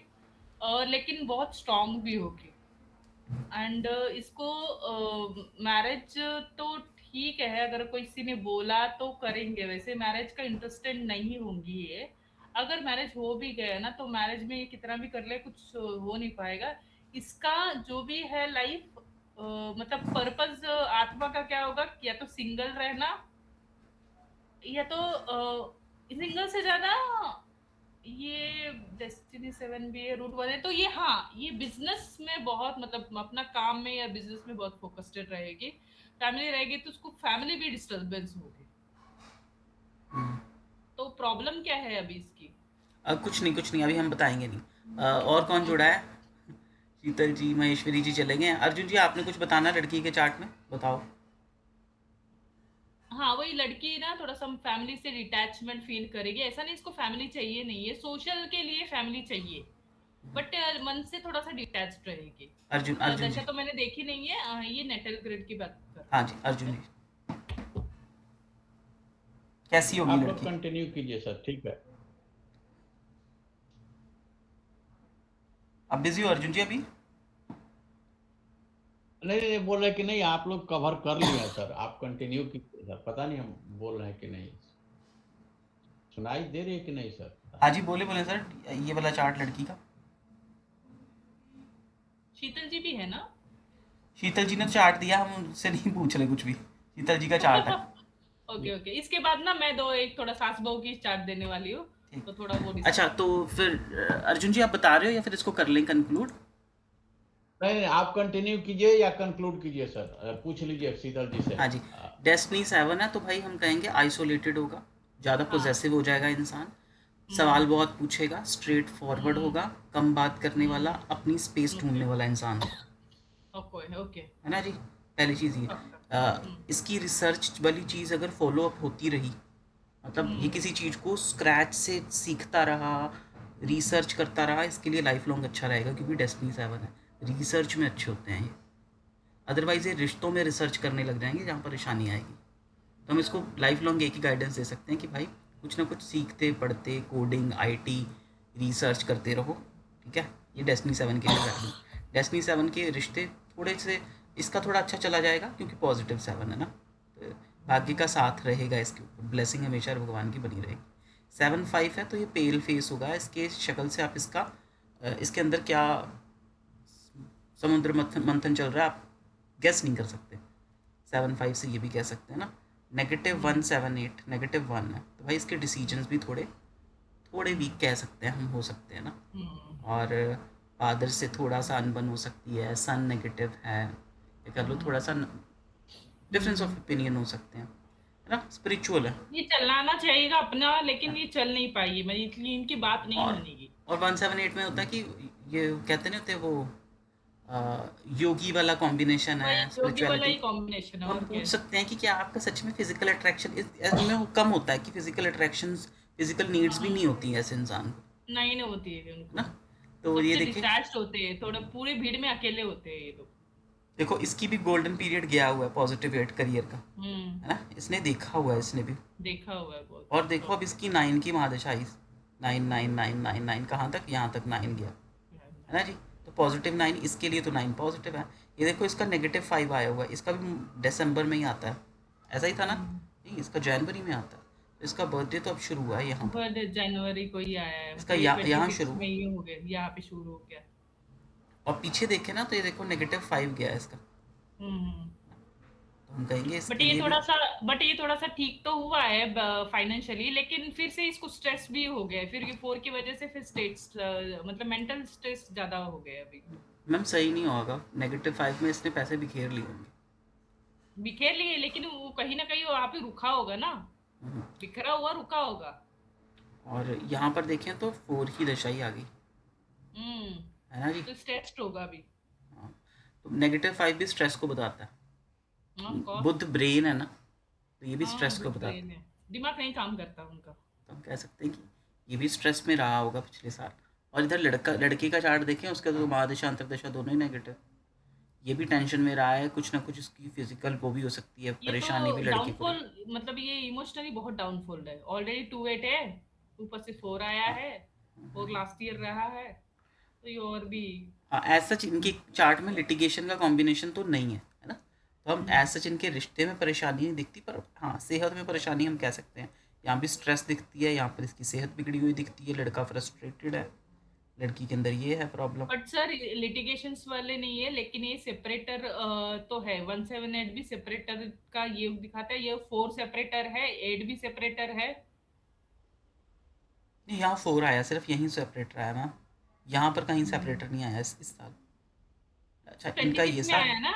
और लेकिन बहुत स्ट्रांग भी होगी। एंड इसको मैरिज तो ठीक है, अगर कोई किसी ने बोला तो करेंगे, वैसे मैरिज का इंटरेस्टेड नहीं होंगी ये। अगर मैरिज हो भी गया ना तो मैरिज में ये कितना भी कर ले कुछ हो नहीं पाएगा। इसका जो भी है लाइफ मतलब पर्पस आत्मा का क्या होगा, या तो सिंगल रहना, या तो सिंगल से ज्यादा ये डेस्टिनी 7 भी है, रूट 1 है, तो ये हाँ ये बिजनेस में बहुत मतलब अपना काम में या बिजनेस में बहुत फोकस्ड रहेगी। फैमिली रहेगी तो उसको फैमिली भी डिस्टर्बेंस होगी। तो प्रॉब्लम क्या है अभी इसकी? कुछ नहीं अभी हम बताएंगे नहीं। और कौन जुड़ा है, शीतल जी, महेश्वरी जी चले गए। अर्जुन जी आपने कुछ बताना लड़की के चार्ट में, बताओ। हाँ वही लड़की ना थोड़ा सा फैमिली से डिटैचमेंट फील करेगी। ऐसा नहीं इसको फैमिली चाहिए नहीं है, सोशल के लिए फैमिली चाहिए, बट मन से थोड़ा सा डिटैच्ड रहेगी। अर्जुन जी दशा तो मैंने देखी नहीं है, ये नेटल ग्रेड की बात कर। हाँ जी अर्जुन जी कैसी होगी आप लोग लड़की? कंटिन्यू कीजिए सर, ठीक है। आप बिजी हो अर्जुन जी अभी? नहीं बोल रहे कि नहीं, आप लोग कवर कर लिया सर, आप कंटिन्यू कीजिए सर। पता नहीं हम बोल रहे हैं कि नहीं, सुनाई दे रही है कि नहीं सर? हाँ जी बोले सर, ये वाला चार्ट लड़की का। शीतल जी भी है ना? शीतल जी ने चार्ट दिया, हम उनसे नहीं पूछ रहे कुछ भी, शीतल जी का चार्ट है। ओके इसके बाद ना मैं एक थोड़ा सास बहू की चार्ट देने वाली हूँ, तो थोड़ा वो अच्छा तो फिर अर्जुन जी आप बता रहे हो या फिर इसको कर लें कंक्लूड? नहीं आप कंटिन्यू कीजिए या कंक्लूड कीजिए सर, पूछ लीजिए शीतल जी से। हाँ जी डेस्टिनी 7 है तो भाई हम कहेंगे आइसोलेटेड होगा, ज़्यादा पोजेसिव हो जाएगा इंसान, सवाल बहुत पूछेगा, स्ट्रेट फॉरवर्ड होगा, कम बात करने वाला, अपनी स्पेस ढूंढने वाला इंसान ओके है ना जी। पहली चीज़ ये इसकी रिसर्च वाली चीज़ अगर फॉलो अप होती रही, मतलब ये किसी चीज़ को स्क्रैच से सीखता रहा, रिसर्च करता रहा, इसके लिए लाइफ लॉन्ग अच्छा रहेगा, क्योंकि डेस्टिनी 7 है, रिसर्च में अच्छे होते हैं ये। अदरवाइज़ ये रिश्तों में रिसर्च करने लग जाएंगे जहाँ परेशानी आएगी। तो हम इसको लाइफ लॉन्ग एक ही गाइडेंस दे सकते हैं कि भाई कुछ ना कुछ सीखते पढ़ते, कोडिंग, आईटी, रिसर्च करते रहो, ठीक है। ये डेस्टिनी 7 के लिए गाइडेंस। डेस्टिनी 7 के रिश्ते थोड़े से, इसका थोड़ा अच्छा चला जाएगा क्योंकि पॉजिटिव 7 है ना, तो भाग्य का साथ रहेगा इसके ऊपर, ब्लेसिंग हमेशा भगवान की बनी रहेगी। 7-5 है तो ये पेल फेस होगा, इसके शक्ल से आप इसका इसके अंदर क्या समुद्र मंथन चल रहा है आप गेस नहीं कर सकते। 7-5 से ये भी कह सकते हैं ना। -178 -1 है तो भाई इसके डिसीजंस भी थोड़े वीक कह सकते हैं हम, हो सकते हैं ना। और फादर से थोड़ा सा अनबन हो सकती है, सन नेगेटिव है, ये कर लो, थोड़ा सा डिफरेंस ऑफ ओपिनियन हो सकते हैं, है ना। स्पिरिचुअल है, ये चलाना चाहिएगा अपना, लेकिन ये चल नहीं पाएगी, मैं इसलिए इनकी बात नहीं मानेगी। और 178 में होता है कि ये कहते नहीं होते वो योगी वाला कॉम्बिनेशन है, योगी वाला ही कॉम्बिनेशन है। हम पूछ सकते हैं कि क्या आपका सच में फिजिकल अट्रैक्शन इसमें कम होता है, कि फिजिकल अट्रैक्शन, फिजिकल नीड्स भी नहीं होती है ऐसे इंसान को, नहीं होती है उनको ना। तो ये देखिए डिटैच्ड होते हैं, थोड़ा पूरी भीड़ में अकेले होते हैं ये लोग। देखो इसकी भी गोल्डन पीरियड गया हुआ है पॉजिटिव 8 करियर का, है ना, इसने देखा हुआ है इसने भी। देखा हुआ है बहुत। और देखो अब इसकी 9 की महादशा आई, 9 कहाँ तक, यहाँ तक 9 गया, है ना जी। तो पॉजिटिव 9 इसके लिए तो 9 पॉजिटिव है। ये देखो इसका -5 आया हुआ है, इसका भी दिसंबर में ही आता है, ऐसा ही था ना, नहीं इसका जनवरी में आता है। तो इसका बर्थडे तो अब शुरू हुआ है यहाँ पर, बर्थडे जनवरी को ही आया है, इसका मतलब ये यहाँ 26 शुरू, में ही हो गया, यहाँ पे शुरू हो गया। और पीछे देखे ना तो ये देखो -5 गया है इसका, हम्म। तो हम कहेंगे इसके बट ये लिए भी। थोड़ा सा बट ये थोड़ा सा ठीक तो हुआ है फाइनेंशियली, लेकिन फिर से इसको स्ट्रेस भी हो गया है, फिर ये 4 की वजह से फिर स्टेट्स मतलब मेंटल स्ट्रेस ज्यादा हो गया है अभी। मैम सही नहीं होगा, -5 में इसने पैसे बिखेर लिए होंगे। बिखेर लिए, लेकिन वो कहीं ना कहीं वहाँ पे रुका होगा ना, हम्म। बिखरा हुआ रुका होगा। और यहाँ पर देखें तो 4 की दशा ही आ गई, हम्म। है ना जी। तो स्ट्रेस्ड होगा अभी। हाँ, तो -5 भी स्ट्रेस को बताता है। Of course. बुध ब्रेन है ना, तो ये भी हाँ, स्ट्रेस को good बताता brain है। है, दिमाग नहीं काम करता उनका। तो हम कह सकते हैं कि ये भी स्ट्रेस में रहा होगा पिछले साल। और इधर लड़के का चार्ट देखें, उसका तो महादशा अंतर्दशा दोनों ही नेगेटिव, ये भी टेंशन में रहा है, कुछ ना कुछ इसकी फिजिकल वो भी हो सकती है, ये तो परेशानी भी लड़के को। डाउनफॉल, मतलब ये इमोशनली बहुत डाउनफॉल है, ऑलरेडी 2-8 है, ऊपर से 4 आया हाँ है, और लास्ट ईयर रहा है, तो ये और भी। हाँ, एज सच इनकी चार्ट में लिटिगेशन का कॉम्बिनेशन तो नहीं है ना, तो हम एज सच इनके रिश्ते में परेशानी नहीं दिखती, पर हाँ सेहत में परेशानी हम कह सकते हैं। यहाँ भी स्ट्रेस दिखती है, यहाँ पर इसकी सेहत बिगड़ी हुई दिखती है, लड़का फ्रस्ट्रेटेड है, लड़की के अंदर ये है प्रॉब्लम। बट सर लिटिगेशंस वाले नहीं है, लेकिन ये सेपरेटर तो है, 178 भी सेपरेटर का ये दिखाता है, ये 4 सेपरेटर है, 8 भी सेपरेटर है। नहीं यहाँ 4 आया, सिर्फ यहीं सेपरेटर आया मैम, यहाँ पर कहीं सेपरेटर नहीं आया इस साल। अच्छा इनका ये 26 में साल, आया ना,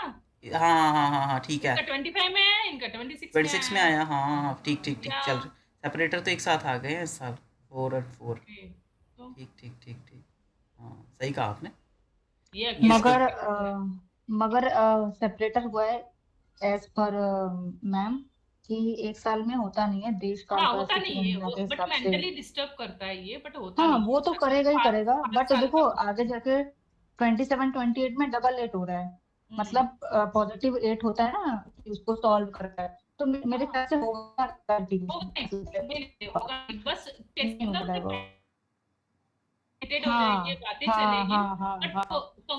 हाँ हाँ हाँ हाँ हाँ ठीक है, इसका 25 में आया, इनका 26 में 26 आया में है। आया, हाँ हाँ हाँ, ठीक ठीक ठीक या चल रहा, सेपरेटर तो एक साथ आ गए हैं इस साल, 4 और 4, ओके, तो ठीक ठीक ठीक ठीक, हाँ सही कहा आपने। ये ये इसका मगर सेपरेटर हुआ है एज पर मैम कि एक साल में होता नहीं है, देश काल हाँ होता परिस्थिति नहीं है गणना वो, के बट हिसाब से। मेंटली डिस्टर्ब करता है ये, बट होता हाँ नहीं है वो तो सर। करेगा ही पाँच करेगा, 5 बट साल देखो का। आगे जाके 27 28 में डबल 8 हो रहा है, हम्म। मतलब पॉजिटिव 8 होता है ना कि उसको सॉल्व करता है, तो मेरे हाँ, ख्याल से होगा होगा नहीं, होगा नहीं, बस टेस्ट नहीं हो मतलब पाएगा। irritated हो जाएंगे, हाँ बातें हाँ चलेगी, हाँ हाँ बट हाँ,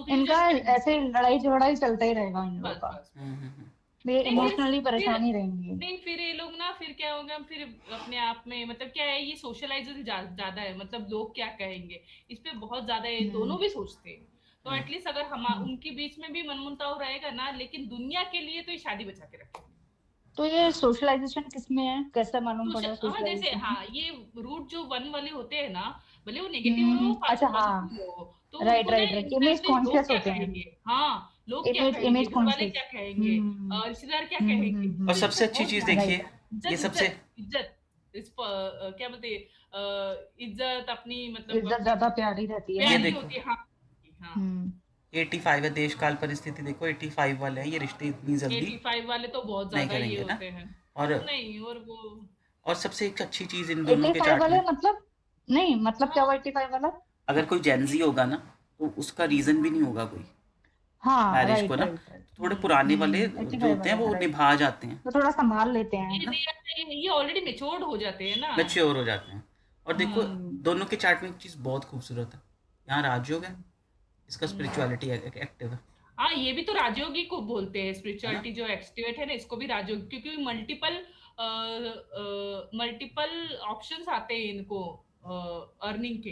इनका कंक्लूजन में ऐसे लड़ाई झगड़ा ही चलता ही रहेगा इन लोगों बस का, बस। हम्म। ये नहीं इमोशनली फिर परेशान ही रहेंगे। नहीं फिर ये लोग ना, फिर क्या होगा, फिर अपने आप में मतलब क्या है, ये सोशलाइजेशन ज्यादा है, मतलब लोग क्या कहेंगे, इस पे बहुत ज्यादा ये हम्म दोनों भी सोचते हैं। तो हम्म। एटलीस्ट अगर हम हम्म। उनके बीच में भी मनमुटाव रहेगा ना, लेकिन दुनिया के लिए तो ये शादी बचा के रखेंगे। तो ये सोशलाइजेशन किसमें है, कैसे मालूम पड़ा हाँ जैसे, सोशलाइजेशन है? हाँ ये रूट जो 1 वाले होते हैं ना, भले वो नेगेटिव हो अच्छा हाँ, पॉजिटिव हो, तो राइट उनको ना राइट राइट, इस टाइप इमेज से लोग कॉन्शियस क्या होते हैं, कहेंगे, हाँ लोग क्या इमेज कहेंगे, इमेज घर वाले कॉन्शियस। क्या कहेंगे, हम्म रिश्तेदार क्या कहेंगे, और तो हम्म। सबसे इनको अच्छी बहुत चीज ज्यादा देखिए, राइट। ये इज्जत सबसे इज्जत इज्जत क्या बोलते हैं, इज्जत अपनी, मतलब इज्जत अपनी ज्यादा प्यारी रहती है ये ना। प्यारी देखो होती है, हाँ हाँ। 85 है, देश काल परिस्थिति देखो 85 वाले हैं, ये रिश्ते इतनी जल्दी 85 वाले तो बहुत नहीं ज्यादा ये करेंगे ना। होते हैं। और नहीं, और वो सबसे एक अच्छी चीज इन दोनों के 85 चार्ट वाले में, मतलब, नहीं मतलब क्या हुआ हाँ 85 वाला? अगर कोई जेनजी होगा ना तो उसका रीजन भी नहीं होगा कोई हाँ मैरिज को राइट ना, राइट राइट। तो थोड़े पुराने वाले जो 85 होते हैं वाला वो है राइट, निभा जाते हैं, तो थोड़ा संभाल लेते हैं। ये है ना, ये ऑलरेडी मेच्योर्ड हो जाते हैं ना। मैच्योर हो जाते हैं। और देखो हम्म दोनों के चार्ट में एक चीज़ बहुत खूबसूरत है, यहाँ राजयोग है, इसका हम्म। स्पिरिचुअलिटी एक्टिव हाँ ये भी तो राजयोगी को बोलते हैं, है ना। स्पिरिचुअलिटी जो एक्टिवेट है ना, इसको भी राजयोगी, क्योंकि मल्टीपल ऑप्शंस आते हैं इनको अर्निंग के,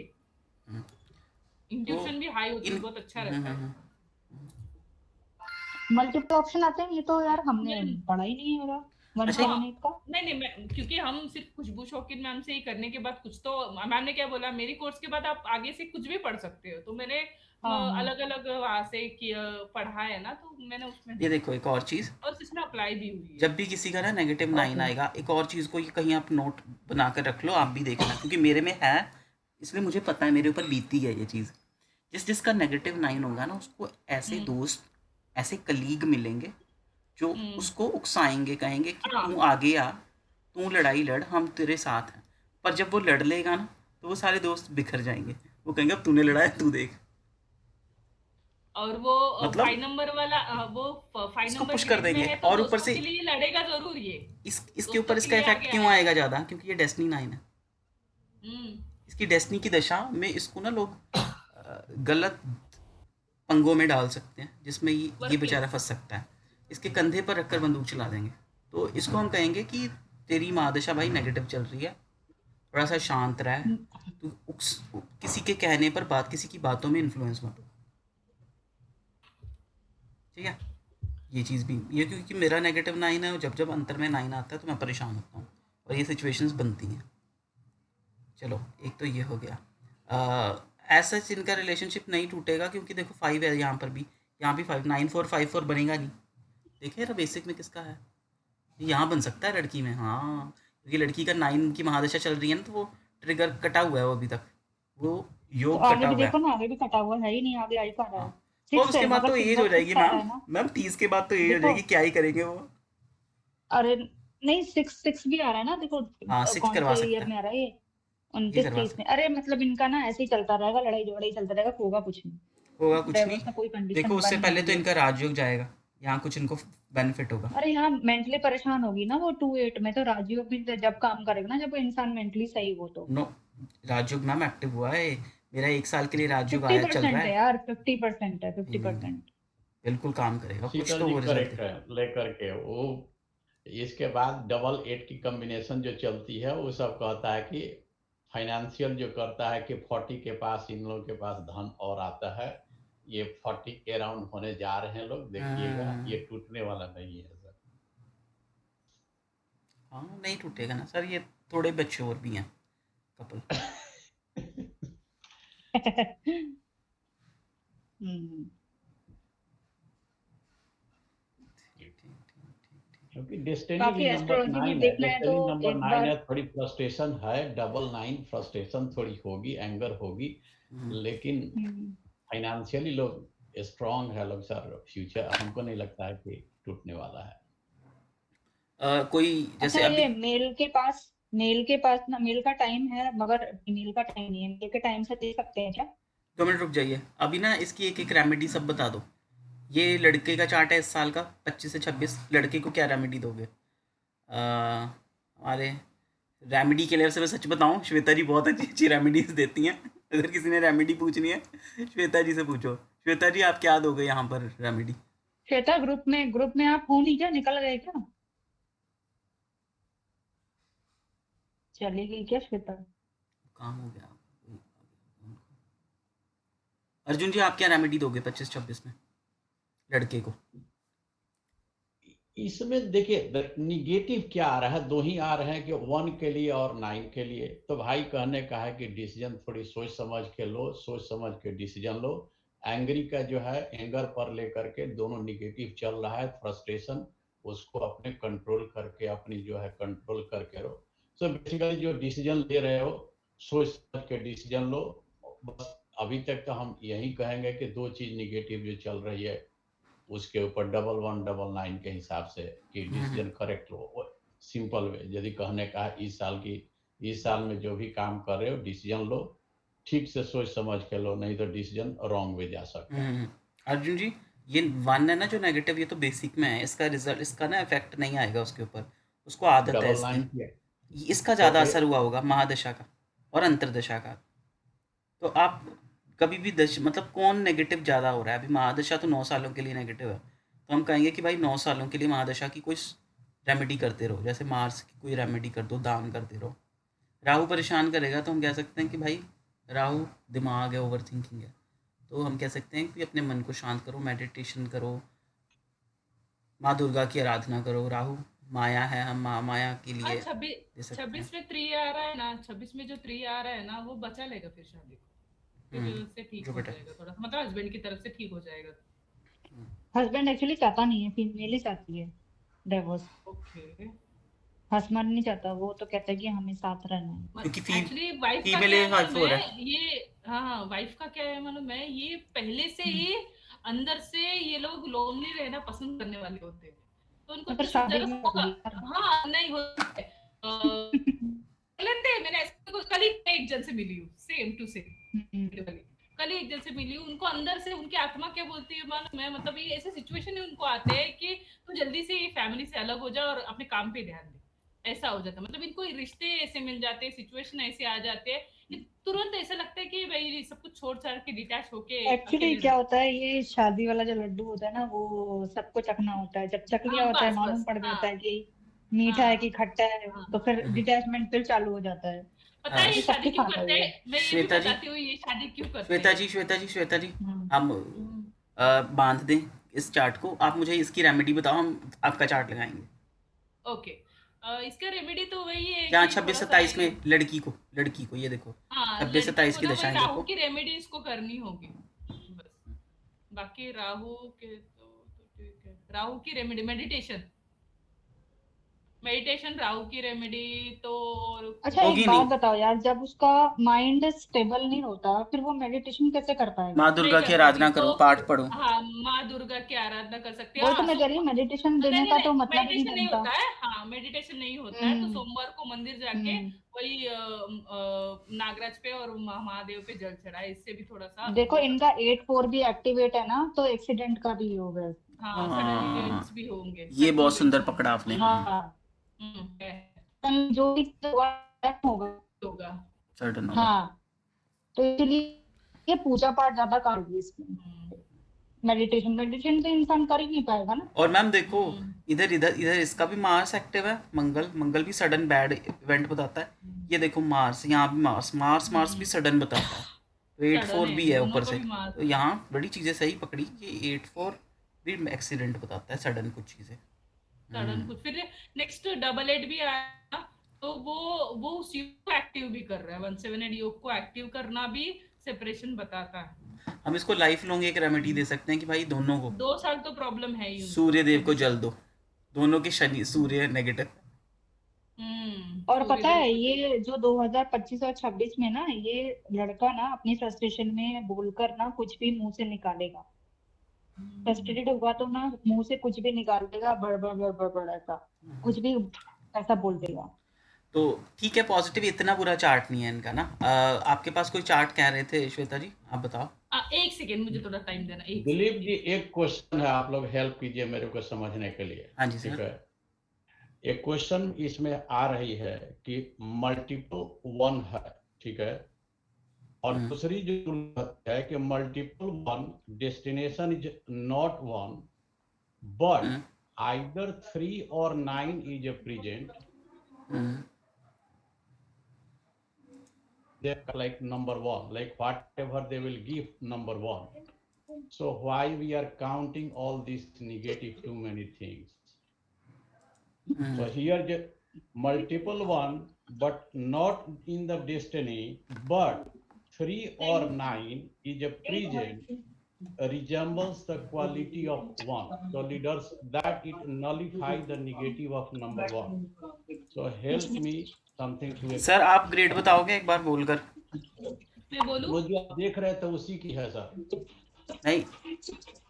हम्म, तो इंट्यूशन भी हाई होती है, इन बहुत अच्छा रहता है। मल्टीपल ऑप्शन आते हैं, ये तो यार हमने नहीं पढ़ा ही नहीं होगा अच्छा 178 का। नहीं नहीं मैं, क्योंकि हम सिर्फ खुशबू शौकीन मैम से ही करने के बाद कुछ तो, मैम ने क्या बोला, मेरी कोर्स के बाद आप आगे से कुछ भी पढ़ सकते हो, तो मैंने हाँ हाँ अलग अलग वहां से पढ़ा है ना, तो मैंने उसमें ये देखो एक और चीज़, और इसमें अप्लाई भी हुई है। जब भी किसी का ना -9 ओके। आएगा, एक और चीज़ को ये कहीं आप नोट बना कर रख लो, आप भी देखना, क्योंकि मेरे में है, इसलिए मुझे पता है, मेरे ऊपर बीती है ये चीज़। जिसका -9 होगा ना, उसको ऐसे हम्म दोस्त, ऐसे कलीग मिलेंगे जो हम्म। उसको उकसाएंगे, कहेंगे कि हाँ तू आगे आ, तू लड़ाई लड़, हम तेरे साथ हैं। पर जब वो लड़ लेगा ना तो वो सारे दोस्त बिखर जाएंगे, वो कहेंगे अब तूने लड़ा है तू देख। और वो मतलब 5 नंबर वाला वो 5 इसको नंबर पुश कर ग्रिड में देंगे है तो और ऊपर दोस्तों से के लिए लड़ेगा जरूर ये, इसके दोस्तों ऊपर के इसका लिए इफेक्ट आगे क्यों आएगा। आएगा ज़्यादा, क्योंकि ये डेस्टिनी 9 है। हम्म इसकी डेस्टिनी की दशा में इसको ना लोग गलत पंगों में डाल सकते हैं, जिसमें ये वर्क बेचारा प्लेस। फंस सकता है। इसके कंधे पर रखकर बंदूक चला देंगे। तो इसको हम कहेंगे कि तेरी महादशा भाई नेगेटिव चल रही है, थोड़ा सा शांत रह, तू किसी के कहने पर किसी की बातों में इन्फ्लुएंस मत हो, ठीक है। ये चीज़ भी ये, क्योंकि मेरा नेगेटिव 9 है और जब जब अंतर में 9 आता है तो मैं परेशान होता हूँ और ये सिचुएशंस बनती हैं। चलो एक तो ये हो गया। ऐसा इनका रिलेशनशिप नहीं टूटेगा क्योंकि देखो 5 है यहाँ पर भी, यहाँ भी 5 9 4 5 4 बनेगा नहीं। देखे ना बेसिक में किसका है, यहाँ बन सकता है लड़की में, हाँ, क्योंकि लड़की का 9 की महादशा चल रही है ना, तो वो ट्रिगर कटा हुआ है वो अभी तक, वो तो योग आगे कटा भी हुआ देखो है। ना, आगे भी कटा हुआ है ही नहीं, आगे आ ही पा रहा है। हाँ, और 6 उसके है, बाद मगर तो एज हो सिक्स जाएगी आ रहा मैम। है ना। मैम 30 के बाद तो एज हो देखो, जाएगी, क्या ही करेंगे वो। अरे नहीं, 6 भी आ रहा है ना, देखो हाँ 6 कौन करवा से ईयर सकता है, में आ रहा है ये, ये 29 करवा 30 में। सकता अरे मतलब इनका ना ऐसे ही चलता रहेगा, लड़ाई झगड़ा चलता रहेगा, होगा कुछ नहीं। है। होगा कुछ नहीं। डाइवोर्स का कोई देखो कंडीशन उससे बन नहीं पहले रही तो है। इनका राजयोग जाएगा, यहाँ कुछ इनको बेनिफिट होगा। अरे यहाँ मेंटली परेशान होगी ना वो 2 8 में, तो राजयोग भी जब काम करेगा ना, जब वो इंसान मेंटली सही हो तो। नो, राजयोग मैम एक्टिव हुआ है, मेरा 1 साल के लिए राजयोग फिफ्टी आया चल रहा परसेंट है है। यार, 50% है, नहीं नहीं नहीं, 50%। बिल्कुल काम करेगा, कुछ शीतल तो जी वो रिजल्ट करेक्ट दे। है, लेकर के वो इसके बाद डबल 8 की कॉम्बिनेशन जो चलती है वो सब कहता है कि फाइनेंशियल जो करता है कि 40 के पास इन लोगों के पास धन और आता है, ये 40 के अराउंड होने जा रहे हैं लोग, देखिएगा ये टूटने वाला नहीं है सर। हाँ नहीं टूटेगा ना सर, ये थोड़े बच्चे और भी हैं कपल। हम्म क्योंकि डेस्टिनी भी काफी नंबर एस्ट्रोलॉजी में 9 है, देखना है तो डेस्टिनी नंबर एक 9 बार। है, थोड़ी फ्रस्ट्रेशन है, डबल 9 फ्रस्ट्रेशन थोड़ी होगी, एंगर होगी, लेकिन हम्म, फाइनेंशियली लोग स्ट्रांग है लोग सर, फ्यूचर हमको नहीं लगता है कि टूटने वाला है। कोई अच्छा जैसे ये अभी मेल के पास ना, मेल का टाइम है मगर फीमेल का टाइम नहीं है, मेल के टाइम से दे सकते हैं क्या? 2 मिनट रुक जाइए, अभी ना इसकी एक एक रेमेडी सब बता दो। ये लड़के का चार्ट है इस साल का 25 से 26, लड़के को क्या रेमेडी दोगे? हमारे रेमेडी के लिए से मैं सच बताऊं, श्वेता जी बहुत अच्छी अच्छी रेमेडीज देती हैं। अगर किसी ने रेमेडी पूछनी है श्वेता जी से पूछो। श्वेता जी आप क्या दोगे यहाँ पर रेमेडी? श्वेता, ग्रुप में आप हो नहीं क्या, निकल गए क्या? चली गई क्या श्वेता? काम हो गया। अर्जुन जी आप क्या रेमेडी दोगे 25-26 में लड़के को? इसमें देखिए निगेटिव क्या आ रहा है, दो ही आ रहे हैं कि 1 के लिए और 9 के लिए। तो भाई कहने का है कि डिसीजन थोड़ी सोच समझ के लो, सोच समझ के डिसीजन लो। एंग्री का जो है एंगर पर लेकर के दोनों निगेटिव चल रहा है, फ्रस्ट्रेशन उसको अपने कंट्रोल करके, अपनी जो है कंट्रोल करके रहो। सो बेसिकली जो डिसीजन ले रहे हो सोच समझ के डिसीजन लो। बस अभी तक तो हम यही कहेंगे कि दो चीज निगेटिव जो चल रही है उसके ऊपर 1119 के हिसाब से कि डिसीजन करेक्ट लो, सिंपल वे। यदि कहने का है इस साल में जो भी काम कर रहे हो डिसीजन लो, ठीक से सोच समझ के लो, नहीं तो डिसीजन रॉन्ग वे जा सकता है। अर्जुन जी ये 1 है ना जो नेगेटिव, ये तो बेसिक में है, इसका रिजल्ट, इसका ना इफेक्ट नहीं आएगा उसके ऊपर, उसको आदत है डबल इसकी। 9 किया इसका तो ज़्यादा फिर असर हुआ होगा महादशा का और अंतरदशा का। तो आप कभी भी मतलब कौन नेगेटिव ज़्यादा हो रहा है? अभी महादशा तो 9 सालों के लिए नेगेटिव है, तो हम कहेंगे कि भाई 9 सालों के लिए महादशा की कोई रेमेडी करते रहो, जैसे मार्स की कोई रेमेडी कर दो, दान करते रहो। राहु परेशान करेगा तो हम कह सकते हैं कि भाई राहु दिमाग है, ओवर थिंकिंग है, तो हम कह सकते हैं कि अपने मन को शांत करो, मेडिटेशन करो, माँ दुर्गा की आराधना करो। राहु माया है, हम माया के लिए दे सकते हैं। 26 में 3 आ रहा है ना, 26 में जो 3 आ रहा है ना वो बचा लेगा फिर शादी को, फिर उससे ठीक हो जुपिटर। जाएगा थोड़ा, मतलब हस्बैंड की तरफ से ठीक हो जाएगा। हस्बैंड एक्चुअली चाहता नहीं है, फीमेल ही चाहती है डिवोर्स। ओके, हस्बैंड नहीं चाहता, वो तो कहता है कि हमें साथ रहना है। क्योंकि एक्चुअली वाइफ का फीमेल क्या है हाइफ मालूम हो रहा है ये, हाँ वाइफ का क्या है मालूम है, ये पहले से ही अंदर से ये लोग लोनली रहना पसंद करने वाले होते हैं, तो उनको पर जैसे शादी जरा नहीं सा होगी मौका, यार। हाँ नहीं होता है। लेते हैं, मैंने ऐसे कल ही एक जन से मिली हूँ सेम टू सेम, हम्म, कल ही एक जन से मिली हूँ, उनको अंदर से उनकी आत्मा क्या बोलती है मालूम है, मतलब ये ऐसे सिचुएशन ही उनको आते हैं कि तू जल्दी से फैमिली से अलग हो जा और अपने काम पे ध्यान दे, ऐसा हो जाता है। मतलब इनको रिश्ते ऐसे मिल जाते हैं, सिचुएशन ऐसे आ जाते हैं कि तुरंत ऐसा लगता है कि भाई सब कुछ छोड़ छाड़ के डिटैच होके एक्चुअली अकेले क्या होता है, ये शादी वाला जो लड्डू होता है ना, वो सबको चखना होता है। जब चख लिया हाँ होता है, बस मालूम बस पड़ हाँ जाता है कि मीठा है हाँ कि खट्टा है, हाँ। तो फिर डिटैचमेंट फिर चालू हो जाता है। पता है ये ये शादी सबके क्यों साथ है करते ये। हैं, मैं ये भी श्वेता जी, बताती हूँ ये शादी क्यों करते श्वेता हैं। जी, श्वेता जी, श्वेता जी, हम्म। हम हम्म, बांध दें इस चार्ट को। आप मुझे इसकी रेमेडी बताओ, हम आपका चार्ट लगाएंगे। ओके। इसका रेमेडी तो वही है यहाँ कि छब्बीस थोड़ा सा सत्ताईस में लड़की को ये देखो, हाँ, छब्बीस लड़की सत्ताईस को की ना वही दशाएं राहु देखो। की रेमेडी इसको करनी होगी बस। बाकी राहु के तो ठीक है, राहु की रेमेडी मेडिटेशन, मेडिटेशन राहु की रेमेडी तो और अच्छा, कुछ एक होगी बात नहीं। बताओ यार, जब उसका माइंड स्टेबल नहीं होता, फिर वो मेडिटेशन कैसे कर पाएगा? माँ नहीं दुर्गा की कर पाएंगे आराधना तो करो, पाठ पढ़ो। हाँ, माँ दुर्गा की आराधना कर सकते हैं। वही तो हाँ, मैं कह रही हूँ, मेडिटेशन नहीं देने नहीं का नहीं, तो मतलब ही नहीं मेडिटेशन नहीं बनता। होता है। हाँ, मेडिटेशन नहीं होता है, तो हम्म। सोमवार को मंदिर जाके हम्म। वही नागराज पे और महादेव पे जल चढ़ाए, इससे भी थोड़ा सा देखो, वो इनका 8-4 भी एक्टिवेट है ना, तो एक्सीडेंट का भी होगा इसमें। हाँ, सडन हाँ, इवेंट्स भी होंगे, ये सडन बहुत इवेंट्स सुंदर होंगे। पकड़ा आपने। हाँ, है, जो भी होगा। होगा। सर्टन होगा। हाँ, तो इसलिए ये पूजा पाठ ज्यादा करोगी इसमें। हम्म, मेडिटेशन मेडिटेशन तो इंसान कर ही नहीं पाएगा ना। और मैम देखो, हम्म, इधर इधर इधर इसका भी मार्स एक्टिव है, मंगल भी सडन बैड इवेंट बताता है। ये देखो मार्स, यहाँ भी मार्स भी सडन बताता है। तो एट सडन फोर है, भी है दोनों ऊपर का से, भी मार्स तो है। यहाँ बड़ी चीज़ें सही पकड़ी कि 8-4 भी एक्सीडेंट बताता है, सडन कुछ चीज़ें। सडन कुछ, फिर नेक्स्ट डबल एट भी आया, तो वो उस योग को एक्टिव भी कर रहा है, 178 योग को एक्टिव करना भी सेपरेशन बताता है। हम इसको लाइफ लॉन्ग एक रेमेडी दे सकते हैं कि भाई दोनों को 2 साल तो प्रॉब्लम है ही उनको सूर्य देव को सभी को। जल दो, दोनों के शनि सूर्य नेगेटिव। और पता सूर्यदेव है, को ये जो 2025 और 26 में ना, ये लड़का ना अपनी फ्रस्ट्रेशन में बोलकर ना कुछ भी मुंह से निकालेगा। फ्रस्ट्रेटेड हुआ तो ना मुंह से कुछ भी निकाल देगा, बड़ बड़ बड़ बड़ बड़ ऐसा कुछ भी ऐसा बोल देगा। तो ठीक है, पॉजिटिव इतना बुरा चार्ट नहीं है इनका ना। आपके पास कोई चार्ट कह रहे थे श्वेता जी, आप बताओ। एक सेकेंड, मुझे थोड़ा टाइम देना, एक दिलीप सेकेंड। जी, एक क्वेश्चन है, आप लोग हेल्प कीजिए मेरे को समझने के लिए। हाँ जी ठीक सर। है, एक क्वेश्चन इसमें आ रही है कि मल्टीपल वन है, ठीक है, और दूसरी जो है कि multiple one destination is not one, but either 3 और 9 is a present, they are like number one, like whatever they will give number one. So why we are counting all these negative too many things? So here the multiple one, but not in the destiny, but 3 or 9 is a present, resembles the quality of one. So leaders, that it nullify the negative of number one. So help me something to sir आप grade बताओगे एक बार बोलकर? मैं बोलूं? वो जो आप देख रहे थे उसी की है सर। नहीं,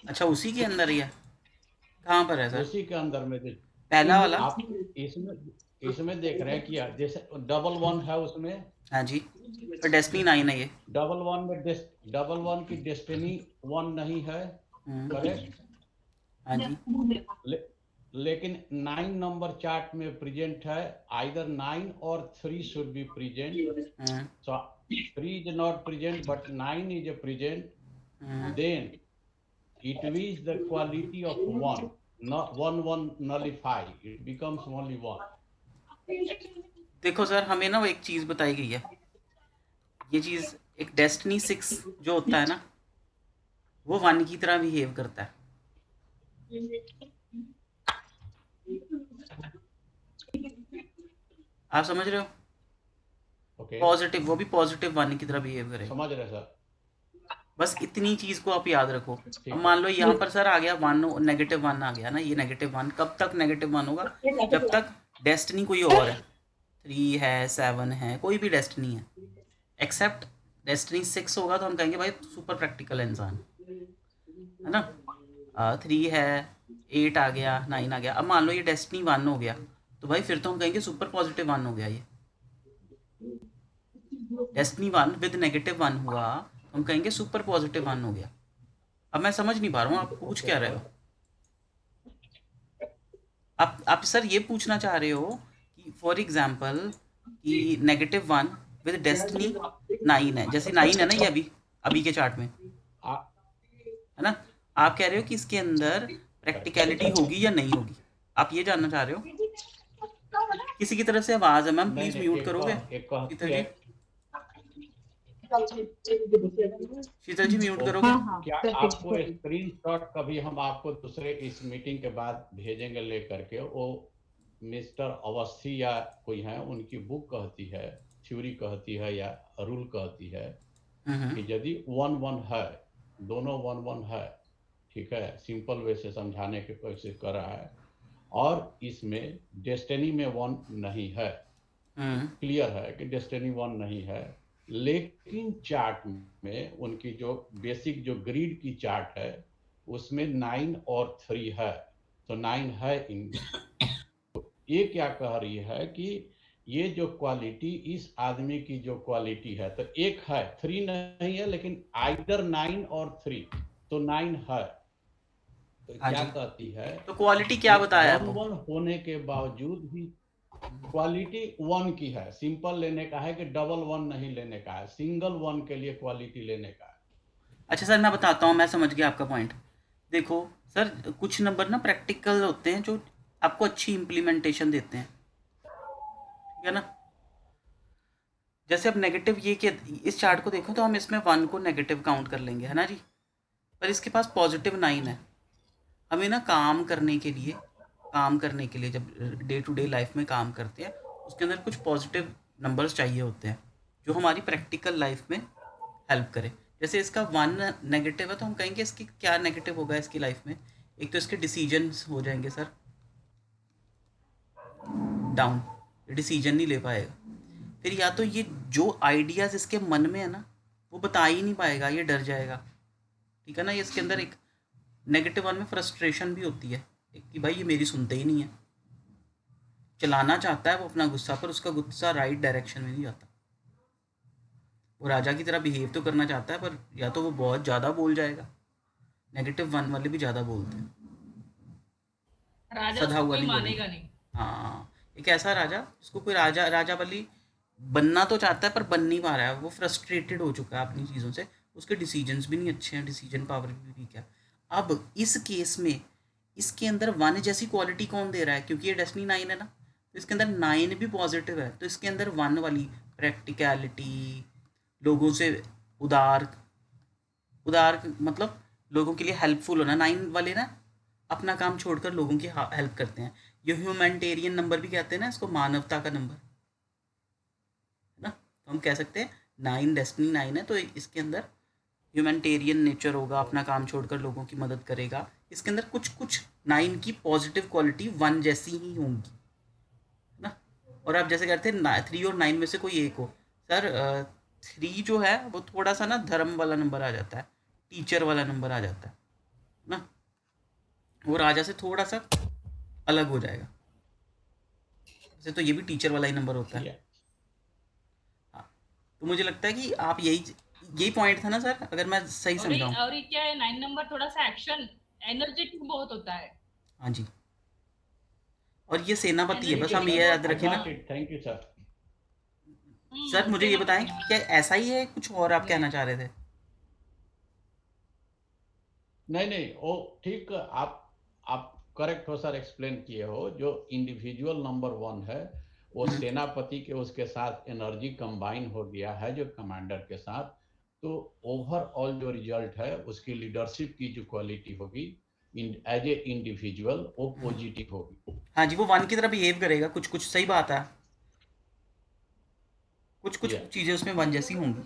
अच्छा उसी के अंदर ही है? कहाँ पर है सर? उसी के अंदर में पहला वाला? आप इसमें देख रहे हैं कि जैसे डबल वन है उसमें। हाँ जी, पर डेस्टिनी 9 है ये। डबल वन की डेस्टिनी 1 नहीं है, करेक्ट? हाँ जी। लेकिन 9 नंबर चार्ट में प्रेजेंट है, आइदर 9 और 3 should be present. So 3 is not present but 9 is a present, then it is the quality of 1, not 1 nullify, it becomes only 1. देखो सर, हमें ना वो एक चीज़ बताई गई है, ये चीज़ एक डेस्टिनी 6 जो होता है ना, वो 1 की तरह बिहेव करता है। आप समझ रहे हो? पॉजिटिव, वो भी पॉजिटिव 1 की तरह बिहेव करेगा। समझ रहे सर? बस इतनी चीज को आप याद रखो। अब मान लो यहाँ पर सर आ गया 1, -1 आ गया ना, ये -1 कब तक -1 होगा? जब तक डेस्टिनी कोई और है, 3 है, 7 है, कोई भी डेस्टिनी है, एक्सेप्ट डेस्टिनी 6 होगा तो हम कहेंगे भाई सुपर प्रैक्टिकल इंसान है ना। 3 है, 8 आ गया, 9 आ गया। अब मान लो ये डेस्टिनी 1 हो गया तो भाई फिर तो हम कहेंगे सुपर पॉजिटिव 1 हो गया। ये डेस्टिनी 1 विद -1 हुआ हम कहेंगे सुपर पॉजिटिव 1 हो गया। अब मैं समझ नहीं पा रहा हूँ आप पूछ क्या रहे हो। आप सर ये पूछना चाह रहे हो कि फॉर एग्जाम्पल कि -1 विद डेस्टिनी 9 है, जैसे 9 है ना ये अभी अभी के चार्ट में, आ- है ना। आप कह रहे हो कि इसके अंदर प्रैक्टिकलिटी होगी या नहीं होगी, आप ये जानना चाह रहे हो। किसी की तरफ से आवाज़ है मैम, नहीं प्लीज़ नहीं, म्यूट करोगे एक कहती शीतल है। जी। शीतल जी म्यूट करोगे। हाँ हाँ क्या सर कुछ आपको स्क्रीनशॉट कभी हम आपको दूसरे इस मीटिंग के बाद भेजेंगे लेकर के, वो मिस्टर अवस्थी या कोई है उनकी बुक कहती है, थ्योरी कहती है या रूल कहती है कि यदि 1-1 है, दोनों 1-1 है, ठीक है, सिंपल वे से समझाने की कोशिश कर रहा है, और इसमें डेस्टिनी में 1 नहीं है, क्लियर है कि डेस्टिनी 1 नहीं है, लेकिन चार्ट में उनकी जो बेसिक जो ग्रीड की चार्ट है उसमें 9 और 3 है, तो 9 है इनमें। ये क्या कह रही है कि ये जो क्वालिटी इस आदमी की जो क्वालिटी है, तो एक है, 3 नहीं है, लेकिन आइदर 9 और 3, तो 9 है। तो हाँ क्या जी, कहती है तो क्वालिटी क्या कि बताया है 1-1 होने के बावजूद भी क्वालिटी 1 की है, सिंपल लेने का है कि डबल 1 नहीं लेने का है, सिंगल 1 के लिए क्वालिटी लेने का है। अच्छा सर मैं बताता हूँ, मैं समझ गया आपका पॉइंट। देखो सर, कुछ नंबर ना प्रैक्टिकल होते हैं जो आपको अच्छी इम्प्लीमेंटेशन देते हैं, ठीक है ना। जैसे अब नेगेटिव ये कि इस चार्ट को देखो तो हम इसमें 1 को नेगेटिव काउंट कर लेंगे, है ना जी। पर इसके पास पॉजिटिव 9 है। हमें ना काम करने के लिए जब डे टू डे लाइफ में काम करते हैं, उसके अंदर कुछ पॉजिटिव नंबर्स चाहिए होते हैं जो हमारी प्रैक्टिकल लाइफ में हेल्प करे। जैसे इसका 1 नेगेटिव है तो हम कहेंगे इसकी क्या नेगेटिव होगा इसकी लाइफ में। एक तो इसके डिसीजंस हो जाएंगे सर डाउन, डिसीजन नहीं ले पाएगा। फिर या तो ये जो आइडियाज़ इसके मन में है ना वो बता ही नहीं पाएगा, ये डर जाएगा, ठीक है ना। ये इसके अंदर एक -1 में फ्रस्ट्रेशन भी होती है कि भाई ये मेरी सुनते ही नहीं है। चलाना चाहता है वो अपना गुस्सा, पर उसका गुस्सा राइट डायरेक्शन में नहीं जाता। वो राजा की तरह बिहेव तो करना चाहता है, पर या तो वो बहुत ज़्यादा बोल जाएगा, -1 वाले भी ज़्यादा बोलते हैं, राजा सधा उसको हुआ कोई नहीं मानेगा बोलेंगे। नहीं। हाँ, एक ऐसा राजा जिसको कोई राजा वाली बनना तो चाहता है पर बन नहीं पा रहा है, वो फ्रस्ट्रेटेड हो चुका है अपनी चीज़ों से, उसके डिसीजंस भी नहीं अच्छे हैं, डिसीजन पावर भी वीक है। अब इस केस में इसके अंदर 1 जैसी क्वालिटी कौन दे रहा है, क्योंकि ये डेस्टिनी 9 है ना, तो इसके अंदर 9 भी पॉजिटिव है, तो इसके अंदर 1 वाली प्रैक्टिकलिटी, लोगों से उदार उदार मतलब लोगों के लिए हेल्पफुल होना। 9 वाले ना अपना काम छोड़कर लोगों की हेल्प करते हैं। ये ह्यूमैनिटेरियन नंबर भी कहते हैं ना इसको, मानवता का नंबर, है ना। तो हम कह सकते हैं 9 डेस्टिनी 9 है तो इसके अंदर ह्यूमैनिटेरियन नेचर होगा, अपना काम छोड़कर लोगों की मदद करेगा। इसके अंदर कुछ कुछ 9 की पॉजिटिव क्वालिटी 1 जैसी ही होंगी, है ना। और आप जैसे कहते हैं 3 और 9 में से कोई एक हो, सर 3 जो है वो थोड़ा सा ना धर्म वाला नंबर आ जाता है, टीचर वाला नंबर आ जाता है ना, वो राजा से थोड़ा सा अलग हो जाएगा। वैसे तो ये भी टीचर वाला ही नंबर होता है। Yeah. हाँ, तो मुझे लगता है कि आप यही पॉइंट था ना सर, अगर मैं सही समझाऊँ। और ये क्या है, 9 नंबर थोड़ा सा एक्शन एनर्जेटिक बहुत होता है। हाँ जी, और ये सेनापति है, बस हम एनर्जेटिक ये याद बहुत I रखें ना। got it. Thank you, sir. Sir मुझे ये बताएं सेनापति। कि क्या ऐसा ही है, कुछ और आप कहना चाह रहे थे। नहीं नहीं, वो ठीक, आप करेक्ट हो सर, एक्सप्लेन किए हो। जो इंडिविजुअल नंबर 1 है वो सेनापति के उसके साथ एनर्जी कंबाइन हो गया है जो कमांडर के साथ, तो ओवरऑल जो रिजल्ट है उसकी लीडरशिप की जो क्वालिटी होगी एज ए इंडिविजुअल वो पॉजिटिव होगी। हाँ जी, वो 1 की तरह बिहेव करेगा, कुछ कुछ सही बात है, कुछ कुछ Yeah, चीज़ें उसमें 1 जैसी होंगी।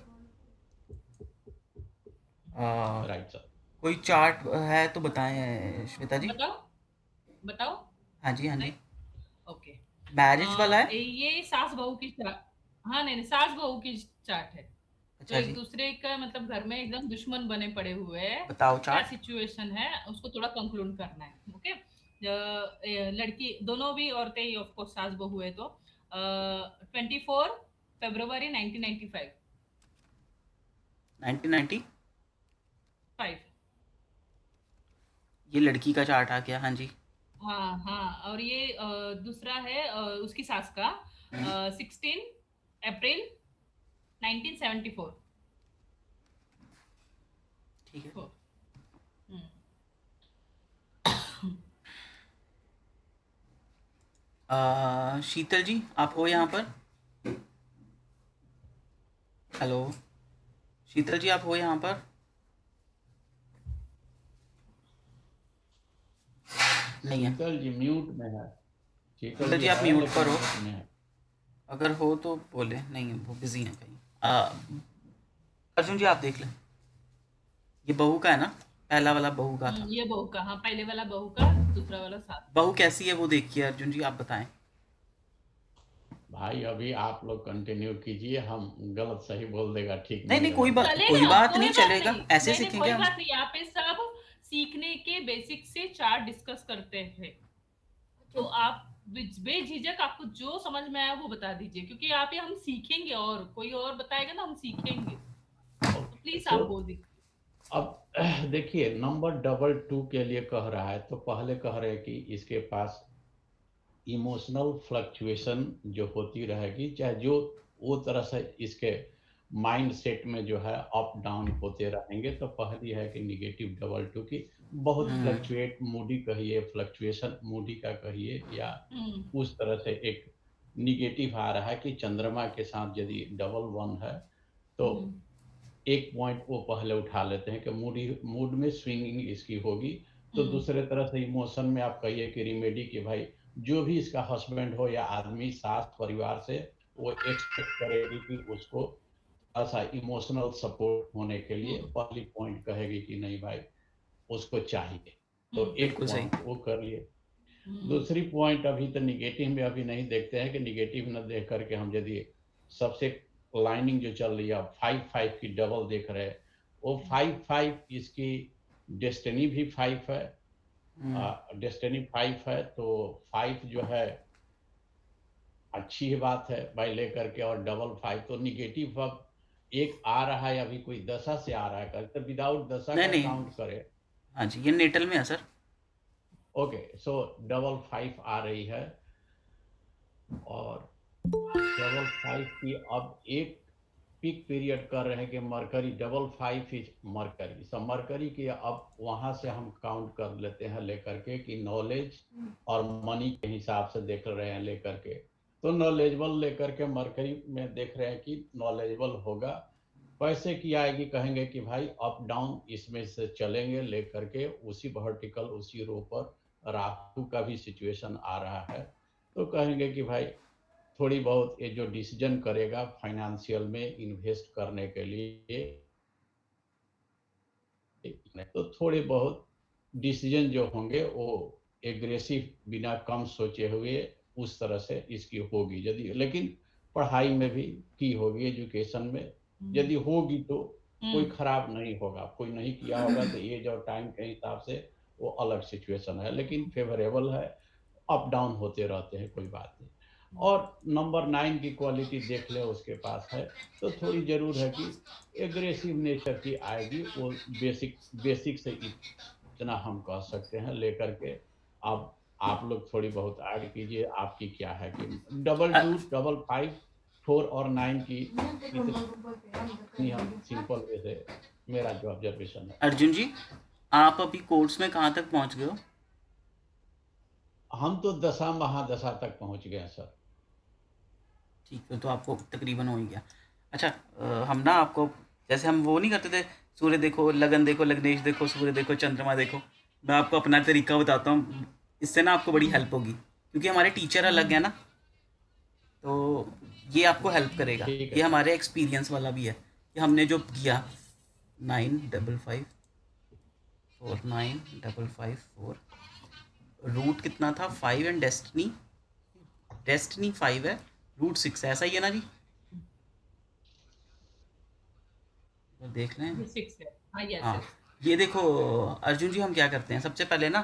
Right sir. कोई चार्ट है तो बताएं श्वेता जी। बताओ बताओ। हाँ जी हाँ नहीं, जी, ओके। मैरिज वाला है। ये सास बहू की हाँ, नहीं नहीं, सास बहू की चार्ट है। तो अच्छा एक जी, दूसरे का मतलब घर में एकदम दुश्मन बने पड़े हुए हैं। बताओ क्या चार्ट। सिचुएशन है उसको थोड़ा कंक्लूड करना है। ओके, लड़की दोनों भी औरतें ही ऑफ कोर्स सास बहू है। तो 24 फरवरी 1995। 1990 5। ये लड़की का चार्ट आ गया, हाँ जी। हाँ हाँ, और ये दूसरा है उसकी सास का, 16 अप्रैल 1974। ठीक है। हम्म। शीतल जी आप हो यहाँ पर? हेलो शीतल जी आप हो यहाँ पर? नहीं है। शीतल जी म्यूट में है। शीतल जी आप है म्यूट लेकिन पर हो, म्यूट में है। अगर हो तो बोले, नहीं है वो बिजी हैं कहीं। अर्जुन जी आप देख लें, ये बहू का है ना, पहला वाला बहू का था। ये बहू का, हाँ, पहले वाला बहू का, दूसरा वाला सास। बहू कैसी है वो देखिए अर्जुन जी, आप बताएं। भाई अभी आप लोग कंटिन्यू कीजिए, हम गलत सही बोल देगा, ठीक नहीं नहीं नहीं कोई बात, रहेगा। कोई चलेगा, बात कोई नहीं, बात चलेगा, नहीं, ऐसे नहीं नहीं, सीखेंगे कोई हम। बात नहीं, यहाँ पे सब सीखने के बेसिक से चार्ट डिस्कस करते हैं। तो आप बेझिझक आपको जो समझ में आया वो बता दीजिए, क्योंकि यहाँ पे हम सीखेंगे और कोई और बताएगा ना, हम सीखेंगे। तो प्लीज तो आप बोल दीजिए। अब देखिए नंबर 22 के लिए कह रहा है, तो पहले कह रहे हैं कि इसके पास इमोशनल फ्लक्चुएशन जो होती रहेगी, चाहे जो वो तरह से इसके माइंड सेट में जो है अप डाउन होते रहेंगे। तो पहली है कि निगेटिव 22 की बहुत फ्लक्चुएट मूडी कहिए, फ्लक्चुएशन मूडी का कहिए, या उस तरह से एक निगेटिव आ रहा है कि चंद्रमा के साथ यदि डबल 1 है तो एक पॉइंट वो पहले उठा लेते हैं कि मूड में स्विंगिंग इसकी होगी। तो दूसरे तरह से इमोशन में आप कहिए कि रिमेडी कि भाई जो भी इसका हस्बैंड हो या आदमी सास परिवार से वो एक्सपेक्ट करेगी कि उसको ऐसा इमोशनल सपोर्ट होने के लिए पहली पॉइंट कहेगी कि नहीं भाई उसको चाहिए। तो एक बिल्कुल सही। पॉइंट वो कर लिए। दूसरी पॉइंट अभी तो निगेटिव में अभी नहीं देखते हैं कि निगेटिव न देख करके हम यदि सबसे लाइनिंग जो चल रही है 5-5 की डबल देख रहे हैं, वो 5-5 इसकी डेस्टिनी भी 5 है, डेस्टिनी 5 है, तो 5 जो है अच्छी ही बात है भाई लेकर के, और डबल 5 तो निगेटिव अब एक आ रहा है, अभी कोई दशा से आ रहा है, तो विदाउट दशा नहीं का नहीं, काउंट करे। हाँ जी ये नेटल में है सर। ओके, सो डबल 5 आ रही है, और डबल 5 की अब एक पीक पीरियड कर रहे हैं कि मरकरी डबल 5 इज मरकरी, सब मरकरी की अब वहां से हम काउंट कर लेते हैं लेकर के कि नॉलेज और मनी के हिसाब से देख रहे हैं लेकर के, तो नॉलेजेबल लेकर के मरकरी में देख रहे हैं कि नॉलेजेबल होगा। पैसे की आएगी, कहेंगे कि भाई अप डाउन इसमें से चलेंगे लेकर के, उसी वर्टिकल उसी रो पर राहु का भी सिचुएशन आ रहा है, तो कहेंगे कि भाई थोड़ी बहुत ये जो डिसीजन करेगा फाइनेंशियल में इन्वेस्ट करने के लिए, तो थोड़े बहुत डिसीजन जो होंगे वो एग्रेसिव बिना कम सोचे हुए उस तरह से इसकी होगी यदि, लेकिन पढ़ाई में भी की होगी, एजुकेशन में यदि होगी तो कोई खराब नहीं होगा, कोई नहीं किया होगा तो एज और टाइम के हिसाब से वो अलग सिचुएशन है, लेकिन फेवरेबल है, अप डाउन होते रहते हैं, कोई बात नहीं। और नंबर 9 की क्वालिटी देख ले उसके पास है, तो थोड़ी जरूर है कि एग्रेसिव नेचर की आएगी, वो बेसिक से इतना हम कह सकते हैं लेकर के। अब आप लोग थोड़ी बहुत ऐड कीजिए, आपकी क्या है कि डबल 2 डबल 5 4 और 9 की इतनी हम सिंपल वे से मेरा जो ऑब्जर्वेशन है। अर्जुन जी आप अभी कोर्स में कहाँ तक पहुँच गए हो? हम तो दशा महादशा तक पहुंच गए सर। ठीक है, तो आपको तकरीबन हो ही गया। अच्छा हम ना आपको, जैसे हम वो नहीं करते थे, सूर्य देखो लगन देखो लग्नेश देखो सूर्य देखो चंद्रमा देखो, मैं आपको अपना तरीका बताता हूँ, इससे ना आपको बड़ी हेल्प होगी, क्योंकि हमारे टीचर अलग है ना, तो ये आपको हेल्प करेगा। ठीक है ये सर। हमारे एक्सपीरियंस वाला भी है कि हमने जो किया 955 4 रूट कितना था 5 एंड डेस्टिनी 5 है, रूट 6 है, ऐसा ही है ना जी? तो देख लें। ये 6 है, हाँ, यस हाँ यस। ये देखो अर्जुन जी, हम क्या करते हैं सबसे पहले ना,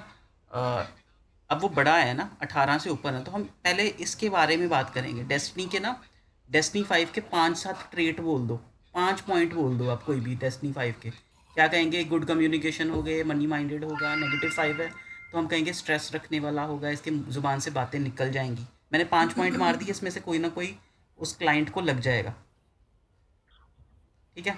अब वो बड़ा है ना 18 से ऊपर है, तो हम पहले इसके बारे में बात करेंगे, डेस्टिनी के ना, डेस्टिनी 5 के 5-7 ट्रेट बोल दो, 5 पॉइंट बोल दो आप कोई भी डेस्टिनी 5 के, क्या कहेंगे? गुड कम्युनिकेशन हो गए, मनी माइंडेड होगा, नेगेटिव 5 है तो हम कहेंगे स्ट्रेस रखने वाला होगा, इसके ज़ुबान से बातें निकल जाएंगी। मैंने 5 पॉइंट मार दी, इसमें से कोई ना कोई उस क्लाइंट को लग जाएगा। ठीक है,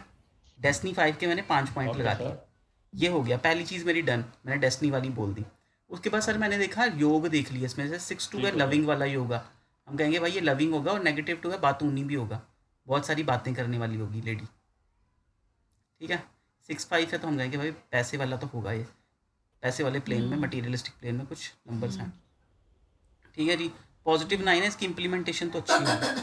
डेस्टिनी 5 के मैंने 5 पॉइंट ओके लगा दिए। सर। ये हो गया, पहली चीज़ मेरी डन, मैंने डेस्टिनी वाली बोल दी। उसके बाद सर मैंने देखा योग देख लिया, इसमें से 6-2 है ठीक है लविंग सर। वाला योगा। हम कहेंगे भाई ये लविंग होगा, और नेगेटिव 2 है बातूनी भी होगा, बहुत सारी बातें करने वाली होगी लेडी। ठीक है, 6-5 है तो हम कहेंगे भाई पैसे वाला तो होगा ये, पैसे वाले प्लेन में, मटीरियलिस्टिक प्लेन में कुछ नंबर्स हैं। ठीक है जी। पॉजिटिव 9 है, इसकी इम्प्लीमेंटेशन तो अच्छी होगी।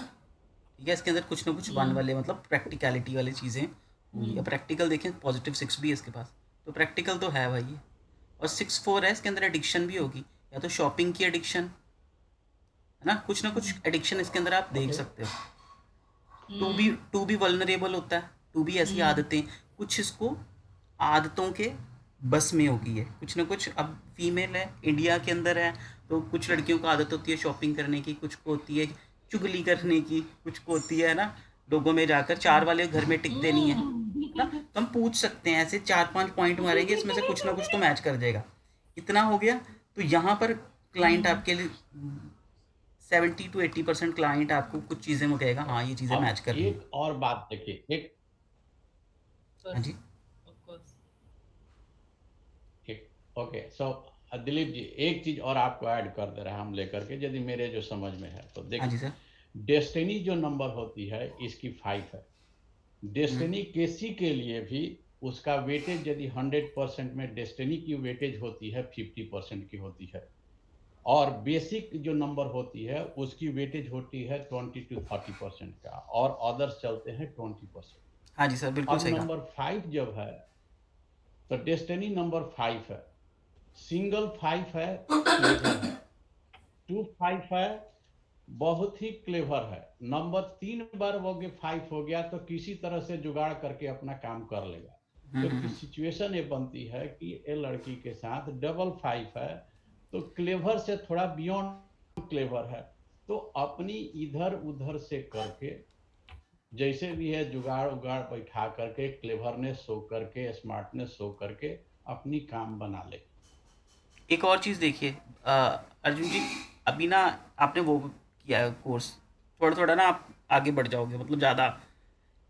ठीक है, इसके अंदर कुछ ना कुछ वन वाले मतलब प्रैक्टिकलिटी वाली चीज़ें होंगी। अब प्रैक्टिकल देखें, पॉजिटिव 6 भी है इसके पास, तो प्रैक्टिकल तो है भाई ये। और 6-4 है, इसके अंदर एडिक्शन भी होगी, या तो शॉपिंग की एडिक्शन है ना, कुछ ना कुछ एडिक्शन इसके अंदर आप देख ओके। सकते हो। टू भी वल्नरेबल होता है, टू भी ऐसी आदतें, कुछ इसको आदतों के बस में होगी है कुछ ना कुछ। अब फीमेल है, इंडिया के अंदर है, तो कुछ लड़कियों को आदत होती है शॉपिंग करने की, कुछ को होती है चुगली करने की, कुछ को होती है ना लोगों में जाकर, चार वाले घर में टिकते नहीं है ना। तो हम पूछ सकते हैं, ऐसे 4-5 पॉइंट मारेंगे, इसमें से कुछ ना कुछ तो मैच कर जाएगा। इतना हो गया, तो यहाँ पर क्लाइंट आपके लिए 70-80% क्लाइंट आपको कुछ चीज़ें वो कहेगा हाँ ये चीज़ें मैच अब कर रही हैं। एक और बात देखिए, एक हाँ जी। Of course. एक ओके सो दिलीप जी, एक चीज और आपको ऐड कर दे रहे हैं हम लेकर के, यदि मेरे जो समझ में है तो हाँ जी देखिए, सर। डेस्टिनी जो नंबर होती है इसकी 5 है। हम्म, डेस्टिनी केसी के लिए भी उसका वेटेज यदि 100% में डेस्टिनी की वेटेज होती है 50% की होती है, और बेसिक जो नंबर होती है उसकी वेटेज होती है 20 to 30% का, और अदर्स चलते हैं 20%। हाँ जी सर, बिल्कुल अब सही कहा। नंबर 5 जब है तो डेस्टिनी नंबर 5 है, सिंगल 5 है, क्लेवर है, 2 5 है, बहुत ही क्लेवर है, नंबर 3 बार वो 5 हो गया तो किसी तरह से जुगाड़ करके अपना काम कर लेगा। तो सिचुएशन ये बनती है कि ये लड़की के साथ डबल 5 है, तो क्लेवर से थोड़ा बियॉन्ड क्लेवर है, तो अपनी इधर उधर से करके जैसे भी है जुगाड़ उगाड़ बैठा करके, क्लेवरनेस शो करके, स्मार्टनेस शो करके अपनी काम बना ले। एक और चीज़ देखिए, अर्जुन जी, अभी ना आपने वो किया है कोर्स, थोड़ा थोड़ा ना आप आगे बढ़ जाओगे, मतलब ज़्यादा।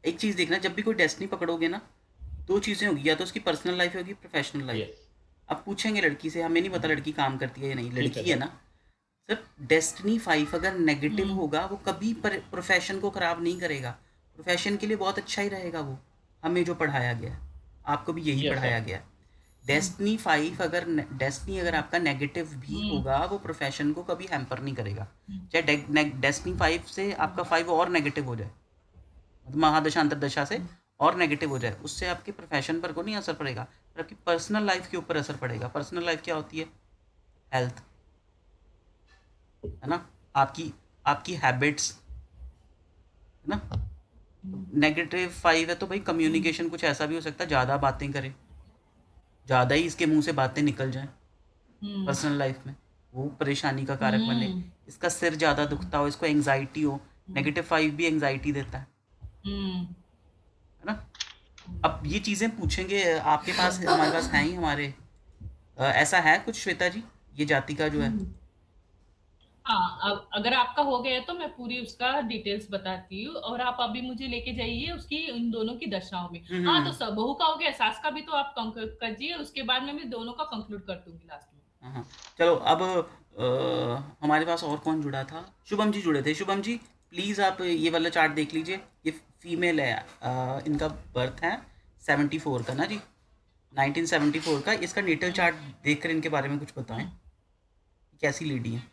एक चीज़ देखना, जब भी कोई डेस्टिनी पकड़ोगे ना, दो चीज़ें होगी, या तो उसकी पर्सनल लाइफ होगी, प्रोफेशनल लाइफ। यस। अब पूछेंगे लड़की से, हमें नहीं पता लड़की काम करती है या नहीं, ठीक है लड़की है सर। ना सर। डेस्टिनी 5 अगर नेगेटिव होगा, वो कभी प्रोफेशन को ख़राब नहीं करेगा, प्रोफेशन के लिए बहुत अच्छा ही रहेगा वो। हमें जो पढ़ाया गया है, आपको भी यही यस पढ़ाया सर। गया है। डेस्टिनी अगर आपका नेगेटिव भी होगा, वो प्रोफेशन को कभी हैम्पर नहीं करेगा। चाहे डेस्टिनी 5 से आपका 5 और नेगेटिव हो जाए, मतलब महादशा अंतरदशा से और नेगेटिव हो जाए, उससे आपके प्रोफेशन पर को नहीं असर पड़ेगा, पर आपकी पर्सनल लाइफ के ऊपर असर पड़ेगा। पर्सनल लाइफ क्या होती है? हेल्थ, है ना, आपकी आपकी हैबिट्स, है ना। नेगेटिव 5 है तो भाई कम्युनिकेशन कुछ ऐसा भी हो सकता है, ज़्यादा बातें करे, ज़्यादा ही इसके मुंह से बातें निकल जाएं पर्सनल लाइफ में, वो परेशानी का कारक बने। इसका सिर ज़्यादा दुखता हो, इसको एंग्जाइटी हो, नेगेटिव 5 भी एंग्जाइटी देता है ना। अब ये चीज़ें पूछेंगे आपके पास, हमारे पास हैं ही हमारे, ऐसा है कुछ श्वेता जी, ये जाति का जो है। हाँ, अब अगर आपका हो गया तो मैं पूरी उसका डिटेल्स बताती हूँ, और आप अभी मुझे लेके जाइए उसकी इन दोनों की दशाओं में। हाँ, तो सब बहू का हो गया, सास का भी तो आप करिए, उसके बाद में मैं दोनों का कंक्लूड कर दूंगी लास्ट में। हाँ हाँ, चलो अब हमारे पास और कौन जुड़ा था? शुभम जी जुड़े थे। शुभम जी प्लीज़ आप ये वाला चार्ट देख लीजिए, ये फीमेल है, इनका बर्थ है 74 का ना जी, 1974 का। इसका नेटल चार्ट देखकर इनके बारे में कुछ बताएं, कैसी लेडी है।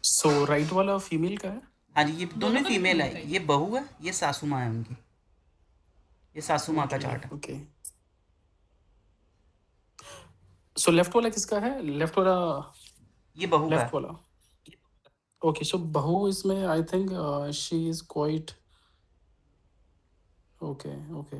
सो राइट वाला फीमेल का है। हाँ जी, ये दोनों दोनों ही का फीमेल फीमेल का है, ही ये बहू है, ये सासू माँ है उनकी, ये सासू माँ का ओके चार्ट है। ओके। सो लेफ्ट वाला किसका है? लेफ्ट वाला, ये बहू का लेफ्ट है। वाला। ओके, सो बहू इसमें I think she is quite okay okay.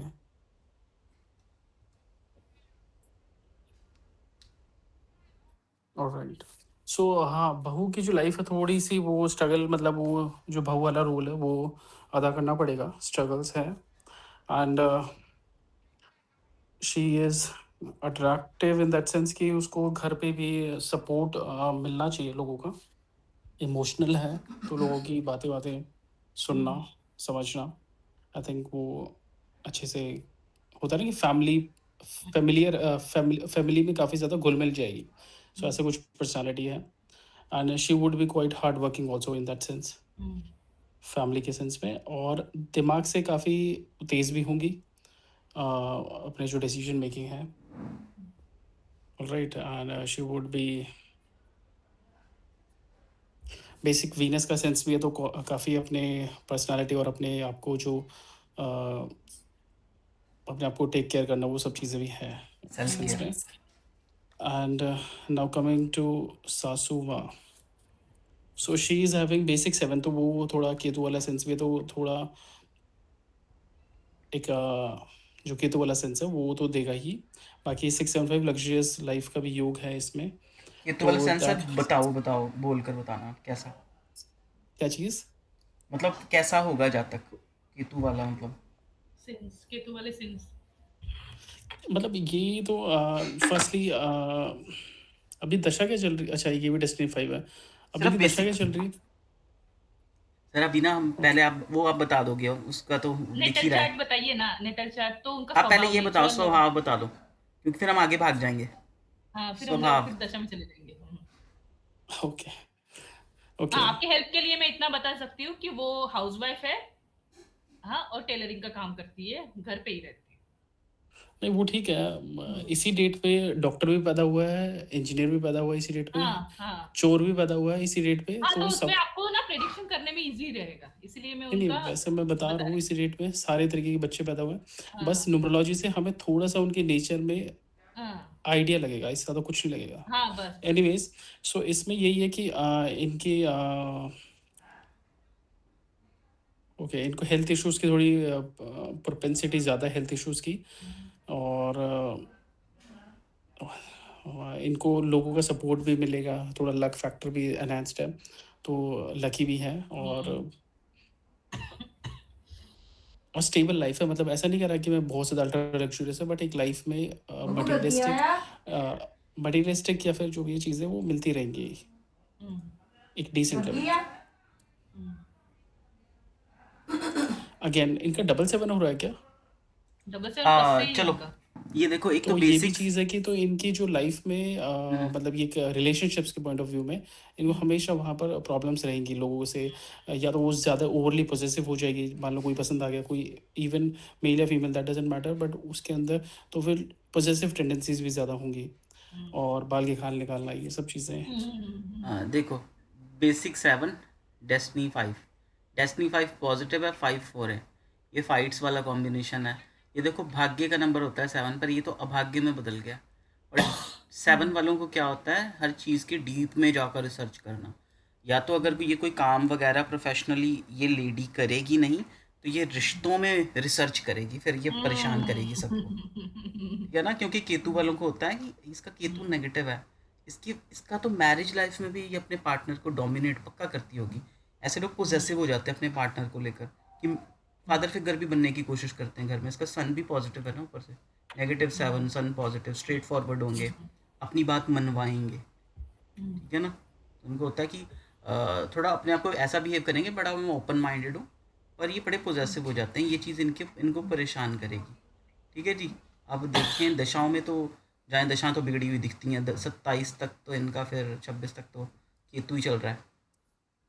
Alright. So हाँ, बहू की जो लाइफ है थोड़ी सी वो स्ट्रगल, मतलब वो जो बहू वाला रोल है वो अदा करना पड़ेगा, स्ट्रगल्स है। And she is attractive in that sense कि उसको घर पे भी सपोर्ट मिलना चाहिए लोगों का। इमोशनल है तो लोगों की बातें बातें सुनना, समझना, आई थिंक वो अच्छे से होता है ना कि फैमिली में काफ़ी ज़्यादा घुल मिल जाएगी। सो ऐसा कुछ पर्सनालिटी है। And she would be quite hard working also in that sense, family के सेंस में, और दिमाग से काफ़ी तेज़ भी होंगी अपने जो डिसीजन मेकिंग है। Right, and she would be basic Venus का सेंस भी है तो काफ़ी अपने पर्सनालिटी और अपने आप को जो अपने आप को टेक केयर करना, वो सब चीज़ें भी है सेल्फ सेंस केयर। में। एंड नाउ कमिंग टू सासुमा, so she is having basic 7, तो वो थोड़ा केतु वाला सेंस भी है, तो थोड़ा एक जो केतु वाला सेंस है वो तो देगा ही। बाकी 675 लग्जरियस लाइफ का भी योग है इसमें। ये तो तो वाला सेंसर दैट बताओ बोल कर बताना कैसा, क्या चीज़? मतलब कैसा होगा जातक केतु वाला, मतलब सिंस केतु वाले सिंस। मतलब ये तो फर्स्टली अभी दशा क्या चल रही, अच्छा ये भी डेस्टिनी 5 है, अभी सिर्फ की दशा बेसिक। क्या चल रही है? सर अभी ना हम ओके, पहले आप बता दोगे, उसका तो दिख ही नेटल रहा है। चार्ट बताइए ना, नेटल चार्ट तो उनका आप पहले स्वभाव ये बताओ, नेचुरल है। स्वभाव बता दो, क्योंकि फिर हम आगे भाग जाएंगे। हाँ, फिर हम लोग स्वभाव। फिर दशा में चले जाएंगे। Okay, okay. हाँ, आपके हेल्प के लिए मैं इतना बता सकती हूँ कि वो हाउसवाइफ है। हाँ, और टेलरिंग का काम करती है, घर पे ही रहती है। नहीं वो ठीक है, इसी डेट पे डॉक्टर भी पैदा हुआ है, इंजीनियर भी पैदा हुआ है इसी डेट पे, हाँ हाँ चोर भी पैदा हुआ है इसी डेट पे, हाँ, तो तो उसमें सब। आपको ना प्रेडिक्शन करने में इजी रहेगा, इसलिए मैं नहीं उनका नहीं, वैसे मैं बता बता रहा हूँ रही इसी डेट पे सारे तरीके के बच्चे पैदा हुए हैं। हूँ। बस हाँ न्यूमरोलॉजी से हमें थोड़ा सा उनके नेचर में हाँ आइडिया लगेगा, इसका तो कुछ नहीं लगेगा। हाँ, बस बस। एनीवेज, सो इसमें यही है कि इनकी ओके, इनको हेल्थ इश्यूज़ की थोड़ी प्रोपेंसिटी ज़्यादा है हेल्थ इश्यूज़ की, और इनको लोगों का सपोर्ट भी मिलेगा, थोड़ा लक फैक्टर भी एनहांस्ड है, तो लकी भी है, और स्टेबल लाइफ है। मतलब ऐसा नहीं कह रहा कि मैं बहुत ज़्यादा अल्ट्रा लग्जूरियस है, बट एक लाइफ में मटीरियलिस्टिक या फिर जो भी ये चीज़ें वो मिलती रहेंगी हम्म, एक डिसेंट लेवल पे। हम्म। अगेन इनका 777 हो रहा है क्या? डबल सेवन फर्स्ट से ही है चलो इनका। ये देखो, एक तो तो ये भी बेसिक्स। चीज़ है कि तो इनकी जो लाइफ में मतलब ये रिलेशनशिप्स के पॉइंट ऑफ व्यू में इनको हमेशा वहाँ पर प्रॉब्लम्स रहेंगी लोगों से, या तो वो ज़्यादा ओवरली पोजेसिव हो जाएगी, मान लो कोई पसंद आ गया, कोई इवन मेल या female that doesn't matter, but उसके अंदर तो फिर पोजेसिव टेंडेंसीज भी ज़्यादा होंगी, और बाल के खाल निकालना, ये सब चीज़ें। देखो, बेसिक 7, डेस्टिनी 5। डेस्टिनी 5 पॉजिटिव है, 5 4 है, ये फाइट्स वाला कॉम्बिनेशन है। ये देखो भाग्य का नंबर होता है 7, पर ये तो अभाग्य में बदल गया। और 7 वालों को क्या होता है, हर चीज़ के डीप में जाकर रिसर्च करना। या तो अगर ये कोई काम वगैरह प्रोफेशनली ये लेडी करेगी नहीं, तो ये रिश्तों में रिसर्च करेगी, फिर ये परेशान करेगी सबको। ठीक है ना, क्योंकि केतु वालों को होता है कि इसका केतु नेगेटिव है, इसका तो मैरिज लाइफ में भी ये अपने पार्टनर को डोमिनेट पक्का करती होगी। ऐसे लोग पोजेसिव हो जाते हैं अपने पार्टनर को लेकर कि फादर फिगर भी बनने की कोशिश करते हैं घर में। इसका सन भी पॉजिटिव है ना, ऊपर से नेगेटिव 7, सन पॉजिटिव, स्ट्रेट फॉरवर्ड होंगे, अपनी बात मनवाएंगे। ठीक है ना, उनको होता है कि थोड़ा अपने आप को ऐसा बिहेव करेंगे, बड़ा मैं ओपन माइंडेड हूँ, पर ये बड़े पोजेसिव हो जाते हैं। ये चीज़ इनको परेशान करेगी। ठीक है जी। अब देखें दशाओं में तो, जाएँ दशाएं तो बिगड़ी हुई दिखती हैं। 27 तक तो इनका, फिर 26 तक तो केतु ही चल रहा है,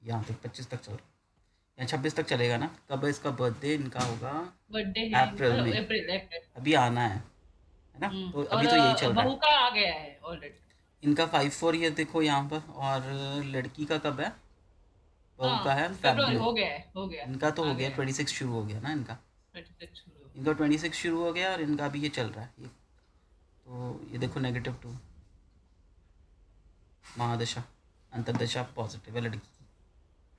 यहाँ तक 25 तक चल रहा है, या 26 तक चलेगा ना। कब है इसका बर्थडे? इनका होगा बर्थडे है अप्रैल में, अप्रैल अप्रैल। अभी आना है ना, तो और अभी तो यही चल रहा बहू है। का आ गया है ऑलरेडी। इनका 5 4 ये देखो यहाँ पर। और लड़की का कब है? बहू का हाँ, है फेब फरवरी में। हो गया है, हो गया, इनका तो आ हो गया, गया है। 26 शुरू हो गया ना इनका। 26 शुरू हो इनका 26 शुरू हो गया, और इनका अभी ये चल रहा है ये। तो ये देखो -2 महादशा, अंतरदशा पॉजिटिव है लड़की की।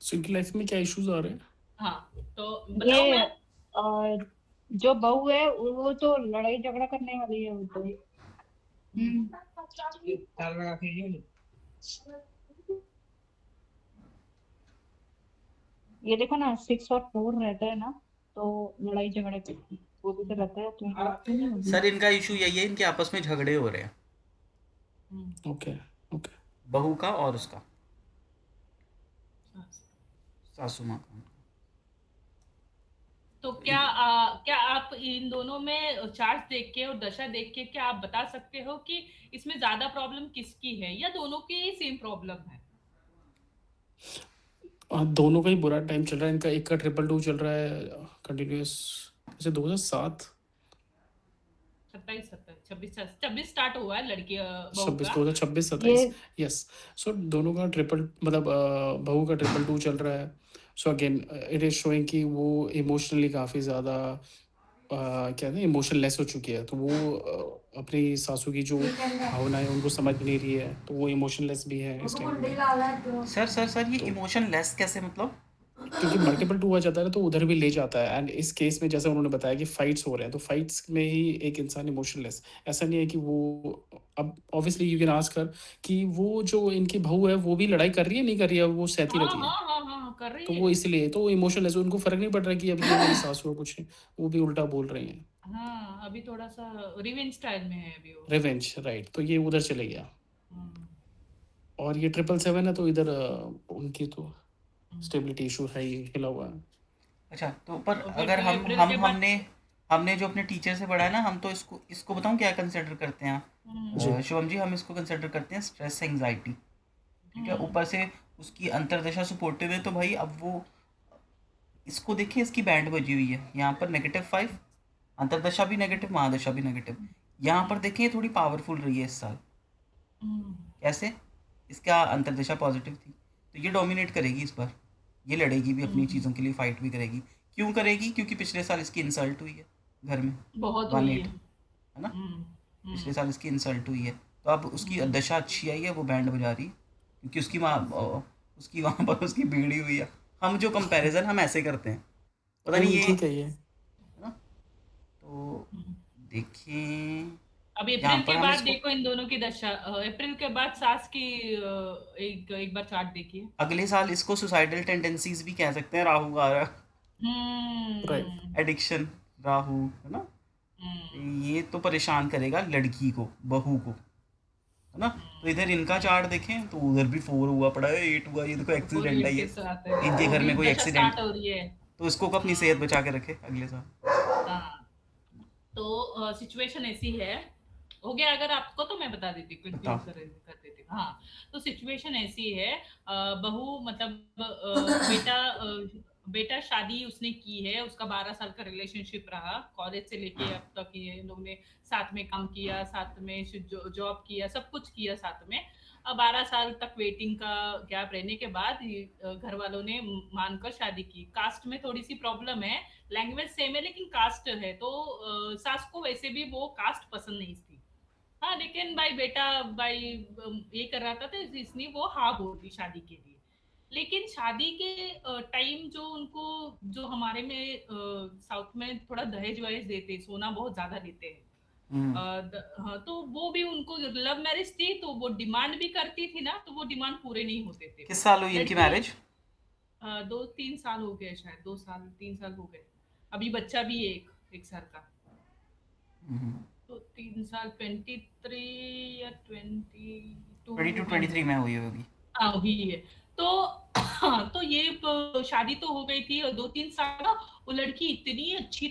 सो इनकी लाइफ में क्या इश्यूज आ रहे हैं? गया। हाँ, तो बताओ ये मैं। जो बहू है वो तो लड़ाई झगड़ा करने वाली है, वो तो। ये देखो ना 6 और 4 रहता है ना, तो लड़ाई झगड़े वो भी तो रहता है, तो ये बात तो नहीं होगी। सर इनका इशू यही है, इनके आपस में झगड़े हो रहे हैं, हम्म, ओके, ओके। बहू का और उसका, सास। सासू माँ का। तो क्या आप इन दोनों में चार्ट देख के और दशा देख के क्या आप बता सकते हो कि इसमें ज्यादा प्रॉब्लम किसकी है या दोनों की सेम प्रॉब्लम है? दोनों का ही बुरा टाइम चल रहा है। इनका एक का 222 चल रहा है कंटिन्यूस, जैसे 2007 27 27 26 26 स्टार्ट हुआ है लड़की बहू 26 का। 2026 ये 27, यस। सो दोनों का ट्रिपल मतलब बहू का 222 चल रहा है। So again it is showing कि वो इमोशनली काफ़ी ज़्यादा क्या है, इमोशनलेस हो चुकी है। तो वो अपनी सासू की जो भावनाएं उनको समझ नहीं रही है, तो वो इमोशनलेस भी है इस टाइम पे। सर ये तो इमोशन लेस कैसे, मतलब? क्योंकि मल्टीपल टू आ जाता है ना, तो उधर भी ले जाता है। एंड इस केस में जैसे उन्होंने बताया कि फाइट्स हो रहे हैं, तो फाइट्स में ही एक इंसान इमोशनलेस, ऐसा नहीं है कि वो, अब obviously you can ask her कि वो जो इनकी बहू है वो भी लड़ाई कर रही है नहीं कर रही है, वो सहती हाँ रहती है। हाँ हाँ हाँ, कर तो रही वो है। इसलिए तो वो इमोशनलेस, उनको फर्क नहीं पड़ रहा कि अब ये मेरी सासू है कुछ नहीं, वो भी उल्टा बोल रही हैं। हाँ, अभी थोड़ा सा रिवेंज स्टाइल में है अभी वो। रिवेंज, राइट, तो ये उधर चले गया। हम्म, और ये 777 है, तो इधर उनकी तो हम्म। स्टेबिलिटी इशू है, ही हिला हुआ है। अच्छा, तो पर तो फिर अगर तो अप्रैल के बाद। हमने हमने जो अपने टीचर से पढ़ा है ना, हम तो इसको इसको बताऊं क्या कंसिडर करते हैं? जी। शिवम जी, हम इसको कंसिडर करते हैं स्ट्रेस एंजाइटी। ठीक है, हम्म, ऊपर से उसकी अंतर्दशा सपोर्टिव है, तो भाई अब वो, इसको देखिए, इसकी बैंड बजी हुई है यहाँ पर -5, अंतर्दशा भी नेगेटिव, महादशा भी नेगेटिव। यहाँ पर देखिए ये थोड़ी पावरफुल रही है इस साल। हम्म, कैसे? इसका अंतर्दशा पॉजिटिव थी, तो ये डोमिनेट करेगी इस बार, ये लड़ेगी भी अपनी हम्म, चीज़ों के लिए, फाइट भी करेगी। क्यों करेगी? क्योंकि पिछले साल इसकी इंसल्ट हुई है घर में, बहुत हुई 1-8, है। है ना? हम्म, पिछले हम्म, साल इसकी इंसल्ट हुई है, तो अब उसकी हम्म। दशा अच्छी आई है, वो बैंड बजा रही है, क्योंकि उसकी वहाँ पर उसकी बीड़ी हुई है। हम जो कंपैरिजन हम ऐसे करते हैं, पता नहीं नहीं, ये, ठीक है ये। है ना? तो देखें, अभी यहाँ अप्रैल पर के हम बाद इसको देखो इन दोनों की दशा। अप्रैल के बाद सास की एक एक बार चार्ट देखिए। अगले साल इसको सुसाइडल टेंडेंसीज भी कह सकते हैं, राहु का राइट। हम्म, एडिक्शन, राहु, है ना? हम्म, ये तो परेशान करेगा लड़की को, बहू को, है ना? तो इधर इनका चार्ट देखें तो उधर भी 4 हुआ पड़ा है, 8 हुआ, ये देखो फोर एक्सीडेंट एट है के ये, साथ है, इनके वो घर भी में कोई दशा एक्सीडेंट, स्टार्ट हो रही है। तो इसको को अपनी सेहत हाँ, बचा के रखे अगले साल। हाँ। तो सिचुएशन ऐसी है, हो गया अगर आपको तो मैं बता देती, कंक्लूड बताओ। कर देती हूँ। हाँ, तो सिचुएशन ऐसी है, बहू मतलब बेटा शादी उसने की है, उसका 12 साल का रिलेशनशिप रहा, कॉलेज से लेके अब तक ये लोग ने साथ में काम किया, साथ में जॉब किया, सब कुछ किया साथ में। अब 12 साल तक वेटिंग का गैप रहने के बाद घर वालों ने मानकर शादी की। कास्ट में थोड़ी सी प्रॉब्लम है, लैंग्वेज सेम है लेकिन कास्ट है, तो सास को वैसे भी वो कास्ट पसंद नहीं थी। हाँ, लेकिन भाई बेटा, भाई ये कर रहा था तो इसलिए वो हाँ बोल दी शादी के लिए। लेकिन शादी के टाइम जो उनको, जो हमारे में साउथ में थोड़ा दहेज वहेज देते, सोना बहुत ज्यादा देते हैं। हम्म। हाँ, तो वो भी उनको लव मैरिज थी, तो वो डिमांड भी करती थी ना, तो वो डिमांड पूरे नहीं होते थे। किस साल हुई इनकी लड़की मैरिज? 2-3 साल हो गए, शायद 2 साल 3 साल हो गए। अभी बच्चा भी है एक साल का। तो 3 साल 23 या 22 में 22-23 हुई। में हुई होगी। हाँ, हुई है। तो हाँ, तो ये शादी तो हो गई थी, और 2-3 साल ना वो लड़की इतनी अच्छी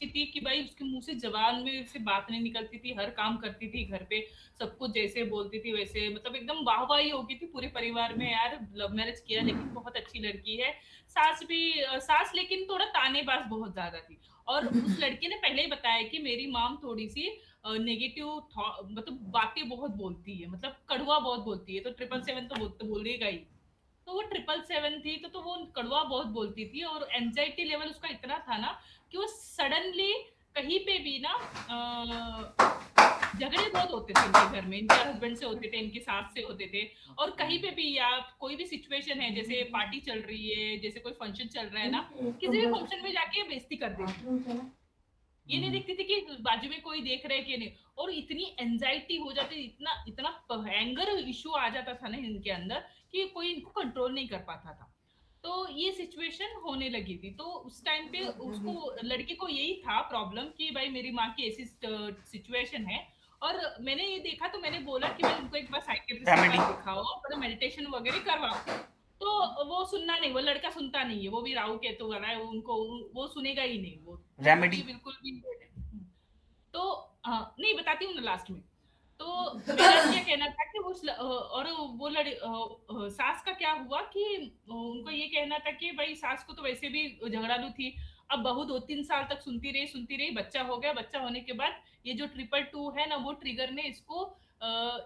थी कि भाई उसके मुंह से जबान में से बात नहीं निकलती थी, हर काम करती थी घर पे, सब कुछ जैसे बोलती थी वैसे, मतलब एकदम वाहवाही हो गई थी पूरे परिवार में, यार लव मैरिज किया लेकिन बहुत अच्छी लड़की है। सास लेकिन थोड़ा तानेबाज बहुत ज्यादा थी। और उस लड़की ने पहले ही बताया कि मेरी माम थोड़ी सी नेगेटिव मतलब बातें बहुत बोलती है, मतलब कड़वा बहुत बोलती है, तो 777 तो बोलेगा ही। तो वो 777 थी, तो वो कड़वा बहुत बोलती थी, और एंजाइटी लेवल उसका इतना था ना कि वो सडनली कहीं पे भी ना झगड़े बहुत होते थे इनके घर में, इनके हस्बैंड से होते थे, इनकी सास से होते थे। और कहीं पे भी, या कोई भी सिचुएशन है, जैसे पार्टी चल रही है, जैसे कोई फंक्शन चल रहा है ना, किसी भी फंक्शन में जाके बेइज्जती कर देती। ये नहीं देखती थी कि बाजू में कोई देख रहा है कि नहीं, और इतनी एंजाइटी हो जाती, इतना इतना एंगर इशू आ जाता था ना इनके अंदर कि कोई इनको कंट्रोल नहीं कर पाता था। तो ये सिचुएशन होने लगी थी। तो उस टाइम पे उसको, लड़की को यही था प्रॉब्लम कि भाई मेरी माँ की ऐसी सिचुएशन है। और मैंने ये देखा तो मैंने बोला कि भाई उनको एक बार साइकियाट्रिस्ट के रेमेडी पास दिखाओ और मेडिटेशन वगैरह करवाओ। तो वो सुनना नहीं, वो लड़का सुनता नहीं है, वो भी राहु केतु वाला है, उनको वो सुनेगा ही नहीं, वो रेमेडी बिल्कुल भी तो नहीं बताती हूँ ना लास्ट में। तो मेरा ये कहना था कि और वो सास का क्या हुआ कि उनको ये कहना था कि भाई सास को तो वैसे भी झगड़ालू थी। अब बहू 2-3 साल तक सुनती रही, बच्चा हो गया, बच्चा होने के बाद ये जो 222 है ना, वो ट्रिगर ने इसको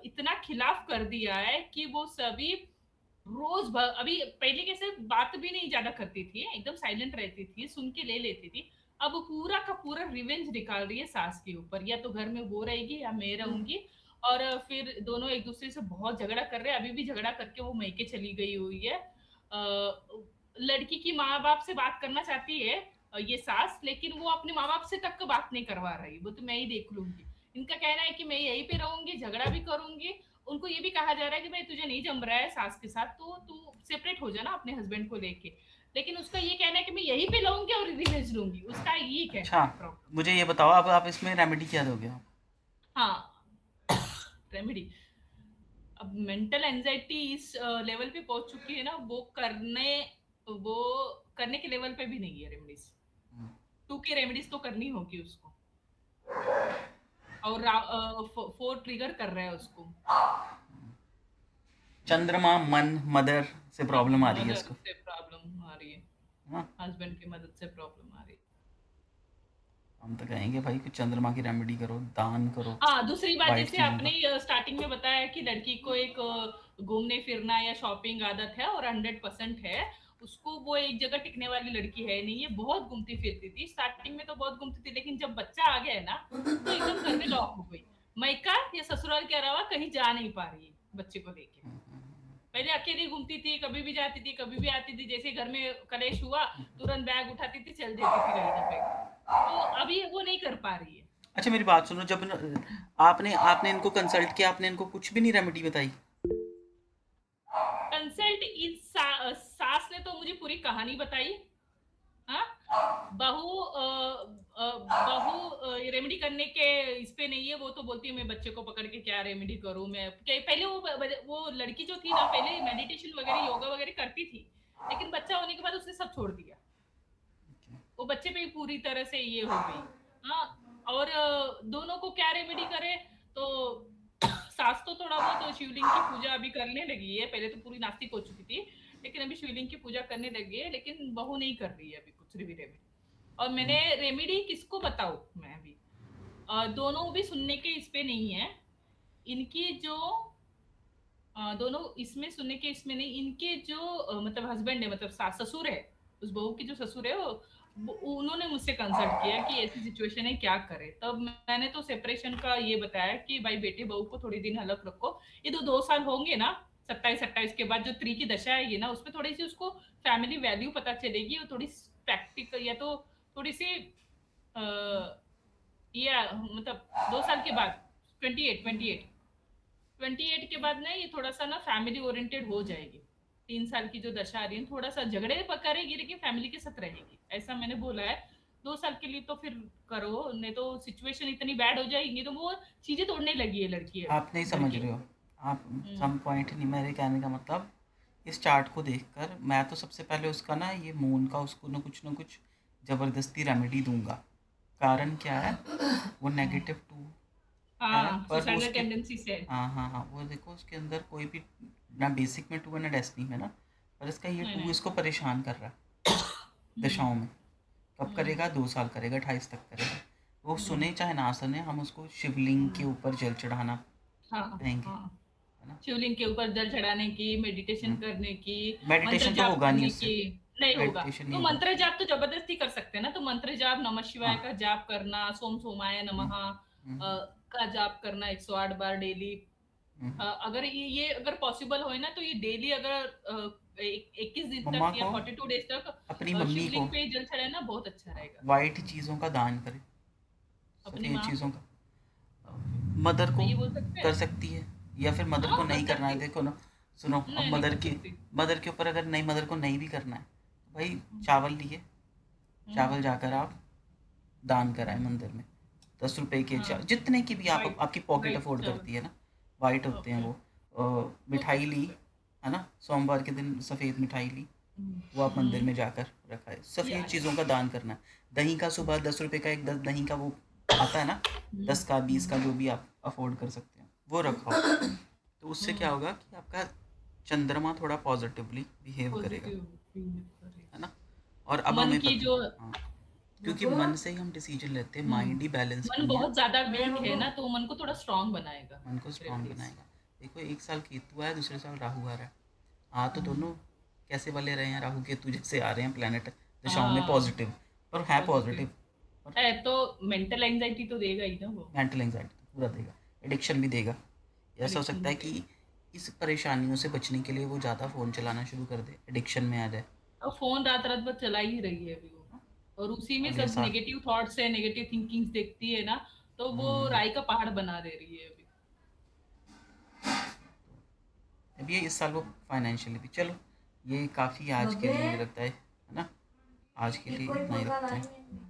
इतना खिलाफ कर दिया है कि वो सभी अभी पहले कैसे बात भी नहीं ज्यादा करती थी, एकदम साइलेंट रहती थी, सुन के ले लेती थी। अब पूरा का पूरा रिवेंज निकाल रही है सास के ऊपर, या तो घर में वो रहेगी या मैं रहूंगी। और फिर दोनों एक दूसरे से बहुत झगड़ा कर रहे हैं, अभी भी झगड़ा करके वो मैके चली गई हुई है। लड़की की माँ बाप से बात करना चाहती है ये सास, लेकिन वो अपने माँ बाप से तक बात नहीं करवा रही, वो तो मैं ही देख लूंगी। इनका कहना है कि मैं यहीं पे रहूंगी, झगड़ा भी करूंगी। उनको ये भी कहा जा रहा है कि भाई तुझे नहीं जम रहा है सास के साथ, तो तू सेपरेट हो जा ना अपने हस्बैंड को लेके। लेकिन उसका ये कहना है कि मैं यहीं पे लाऊंगी और रिवेंज लूंगी, उसका ये कहना अच्छा, है प्रॉब्लम। मुझे ये बताओ, अब आप इसमें रेमेडी क्या दोगे आप? हाँ रेमेडी, अब मेंटल एंजाइटी इस लेवल पे पहुंच चुकी है ना, वो करने के लेवल पे भी नहीं है रेमेडीज। 2 की रेमेडीज तो करनी होगी उसको, और 4 ट्रिगर कर रहा है उसको। चंद्रमा, मन, मदर से प्रॉब्लम आ रही है मदर इसको, से प्रॉब्लम आ रही है, हाँ? हस्बैंड की मदद से प्रॉब्लम आ रही है। हम तो कहेंगे भाई कि चंद्रमा की रेमेडी करो, दान करो हाँ, दूसरी बात वाइट जैसे चीजों आपने का। स्टार्टिंग में बताया कि लड़की को एक घूमने फिरना या शॉपिंग आदत है और 100% है उसको, वो एक जगह टिकने वाली लड़की है नहीं, ये बहुत घूमती फिरती थी स्टार्टिंग में, तो बहुत घूमती थी, लेकिन जब बच्चा आ गया है ना तो एकदम घर में लॉक हो गई। मायका या ससुराल के अलावा कहीं जा नहीं पा रही है बच्चे को लेके। पहले अकेली घूमती थी, कभी भी जाती थी, कभी भी आती थी, जैसे घर में कलेश हुआ तुरंत बैग उठाती थी, चल देती थी कहीं ना कहीं। तो अभी वो नहीं कर पा रही है। अच्छा मेरी बात सुनो, जब आपने आपने इनको कंसल्ट किया, आपने इनको कुछ भी नहीं रेमेडी बताई? कंसल्ट सास ने तो मुझे पूरी कहानी बताई। हाँ, बहू रेमेडी करने के इस पे नहीं है, वो तो बोलती है मैं बच्चे को पकड़ के क्या रेमेडी करूं मैं। पहले वो लड़की जो थी ना, पहले मेडिटेशन वगैरह योगा वगैरह करती थी, लेकिन बच्चा होने के बाद उसने सब छोड़ दिया, वो बच्चे पे पूरी तरह से ये हो गई। हाँ, और दोनों को क्या रेमेडी करे, तो सास तो थोड़ा बहुत शिवलिंग की पूजा अभी करने लगी है, पहले तो पूरी नास्तिक हो चुकी थी, लेकिन अभी शिवलिंग की पूजा करने लगी है, लेकिन बहू नहीं कर रही है अभी कुछ भी रेमेडी। और मैंने रेमेडी किसको बताऊं मैं अभी, दोनों भी सुनने के इस पे नहीं है, इनकी जो दोनों इसमें सुनने के इसमें नहीं, इनके जो मतलब हस्बैंड है, मतलब सास ससुर है, उस बहू की जो ससुर है उन्होंने मुझसे कंसल्ट किया कि ऐसी सिचुएशन है क्या करे। तब मैंने तो सेपरेशन का ये बताया कि भाई बेटे बहू को थोड़ी दिन अलग रखो, ये 2 साल होंगे ना, 27-28 के बाद जो 3 की दशा है ये ना, उसमें थोड़ी सी उसको फैमिली वैल्यू पता चलेगी, और थोड़ी प्रैक्टिकल या तो थोड़ी सी ये मतलब 2 साल के बाद 28 के बाद ना ये थोड़ा सा ना फैमिली ओरिएंटेड हो जाएगी। 3 साल की जो दशा आ रही है, थोड़ा सा झगड़े करेगी लेकिन फैमिली के साथ रहेगी, ऐसा मैंने बोला है। 2 साल के लिए तो फिर करो, नहीं तो सिचुएशन इतनी बैड हो जाएगी, तो वो चीजें तोड़ने लगी है लड़की। आप नहीं समझ रहे हो, आप सम पॉइंट नहीं, मेरे कहने का मतलब इस चार्ट को देखकर मैं तो सबसे पहले उसका ना ये मून का उसको ना कुछ ज़बरदस्ती रेमेडी दूंगा। कारण क्या है, वो नेगेटिव 2 है, पर सुसाइडल उसके टेंडेंसी से। हाँ वो देखो उसके अंदर कोई भी ना बेसिक में 2 है ना डेस्टिनी में ना, पर इसका ये 2 इसको परेशान कर रहा है दशाओं में। कब करेगा? 2 साल करेगा, 28 तक करेगा। वो सुने चाहे ना सुने, हम उसको शिवलिंग के ऊपर जल चढ़ाना कहेंगे, है ना? शिवलिंग के ऊपर जल चढ़ाने की, मेडिटेशन करने की, मेडिटेशन मंत्र तो जाप होगा नहीं करने उससे, की। नहीं होगा मेडिटेशन तो नहीं होगा। मंत्र जाप तो जबरदस्ती कर सकते हैं ना, तो मंत्र जाप, नमः शिवाय हाँ। का जाप करना, सोम सोमाय नमः का जाप करना 108 बार डेली। अगर ये अगर पॉसिबल हो ना, तो ये डेली अगर 21 दिन मम्मा तक या को 42 डेज तक अपनी मम्मी शिवलिंग को पे जल चढ़ाए ना, बहुत अच्छा रहेगा। वाइट चीज़ों का दान करे, अपनी सफ़ेद माँ चीज़ों का। मदर को ये बोल सकते कर हैं। सकती है, या फिर मदर हाँ, को कर नहीं करना है, सकती है। देखो ना सुनो, अब नहीं कर सकती। मदर के ऊपर अगर नहीं, मदर को नहीं भी करना है तो भाई चावल लिए, चावल जाकर आप दान कराएं मंदिर में, 10 रुपए के हाँ, जितने की भी आप वाइट आपकी पॉकेट वाइट अफोर्ड चावल। करती है ना, वाइट होते हैं ओके। वो। मिठाई ली है ना, सोमवार के दिन सफ़ेद मिठाई ली, वो आप मंदिर में जाकर रखा है। सफ़ेद चीज़ों का दान करना है। दही का सुबह 10 रुपए का एक 10 दही का वो आता है ना, 10 का 20 का जो भी आप अफोर्ड कर सकते हैं वो रखाओ। तो उससे क्या होगा कि आपका चंद्रमा थोड़ा पॉजिटिवली बिहेव करेगा, पॉजिटिव है ना। और अब मन हमें की पता, जो हाँ, क्योंकि मन से ही हम डिसीजन लेते हैं, माइंड ही बैलेंस्ड मन नहीं है। बहुत ज्यादा वीक है ना, तो मन को थोड़ा स्ट्रांग बनाएगा मन को स्ट्रांग रेमेडीज। बनाएगा। देखो, एक साल केतु आया, दूसरे साल राहु आ रहा है। हाँ, तो दोनों कैसे वाले रहे हैं, राहु केतु जैसे आ रहे हैं प्लैनेट दशाओं में हाँ, पॉजिटिव, पर है पॉजिटिव पॉजिटिव। और है तो मेंटल एंजाइटी तो देगा ही ना वो। मेंटल एंजाइटी तो पूरा देगा, एडिक्शन भी देगा। ऐसा हो एडिक्शन सकता भी है कि देगा। इस परेशानियों से बचने के लिए वो ज़्यादा फ़ोन चलाना शुरू कर दे, एडिक्शन में आ जाए। और फोन रात रात भर चला ही रही है अभी वो, और उसी में अगले सब साल, नेगेटिव थॉट्स है, नेगेटिव थिंकिंग्स देखती है ना, तो वो राई का पहाड़ बना दे रही है अभी। अब ये इस साल वो फाइनेंशियली भी, चलो ये काफ़ी आज के लिए मुझे लगता है ना, आज के लिए इतना ही रखते हैं।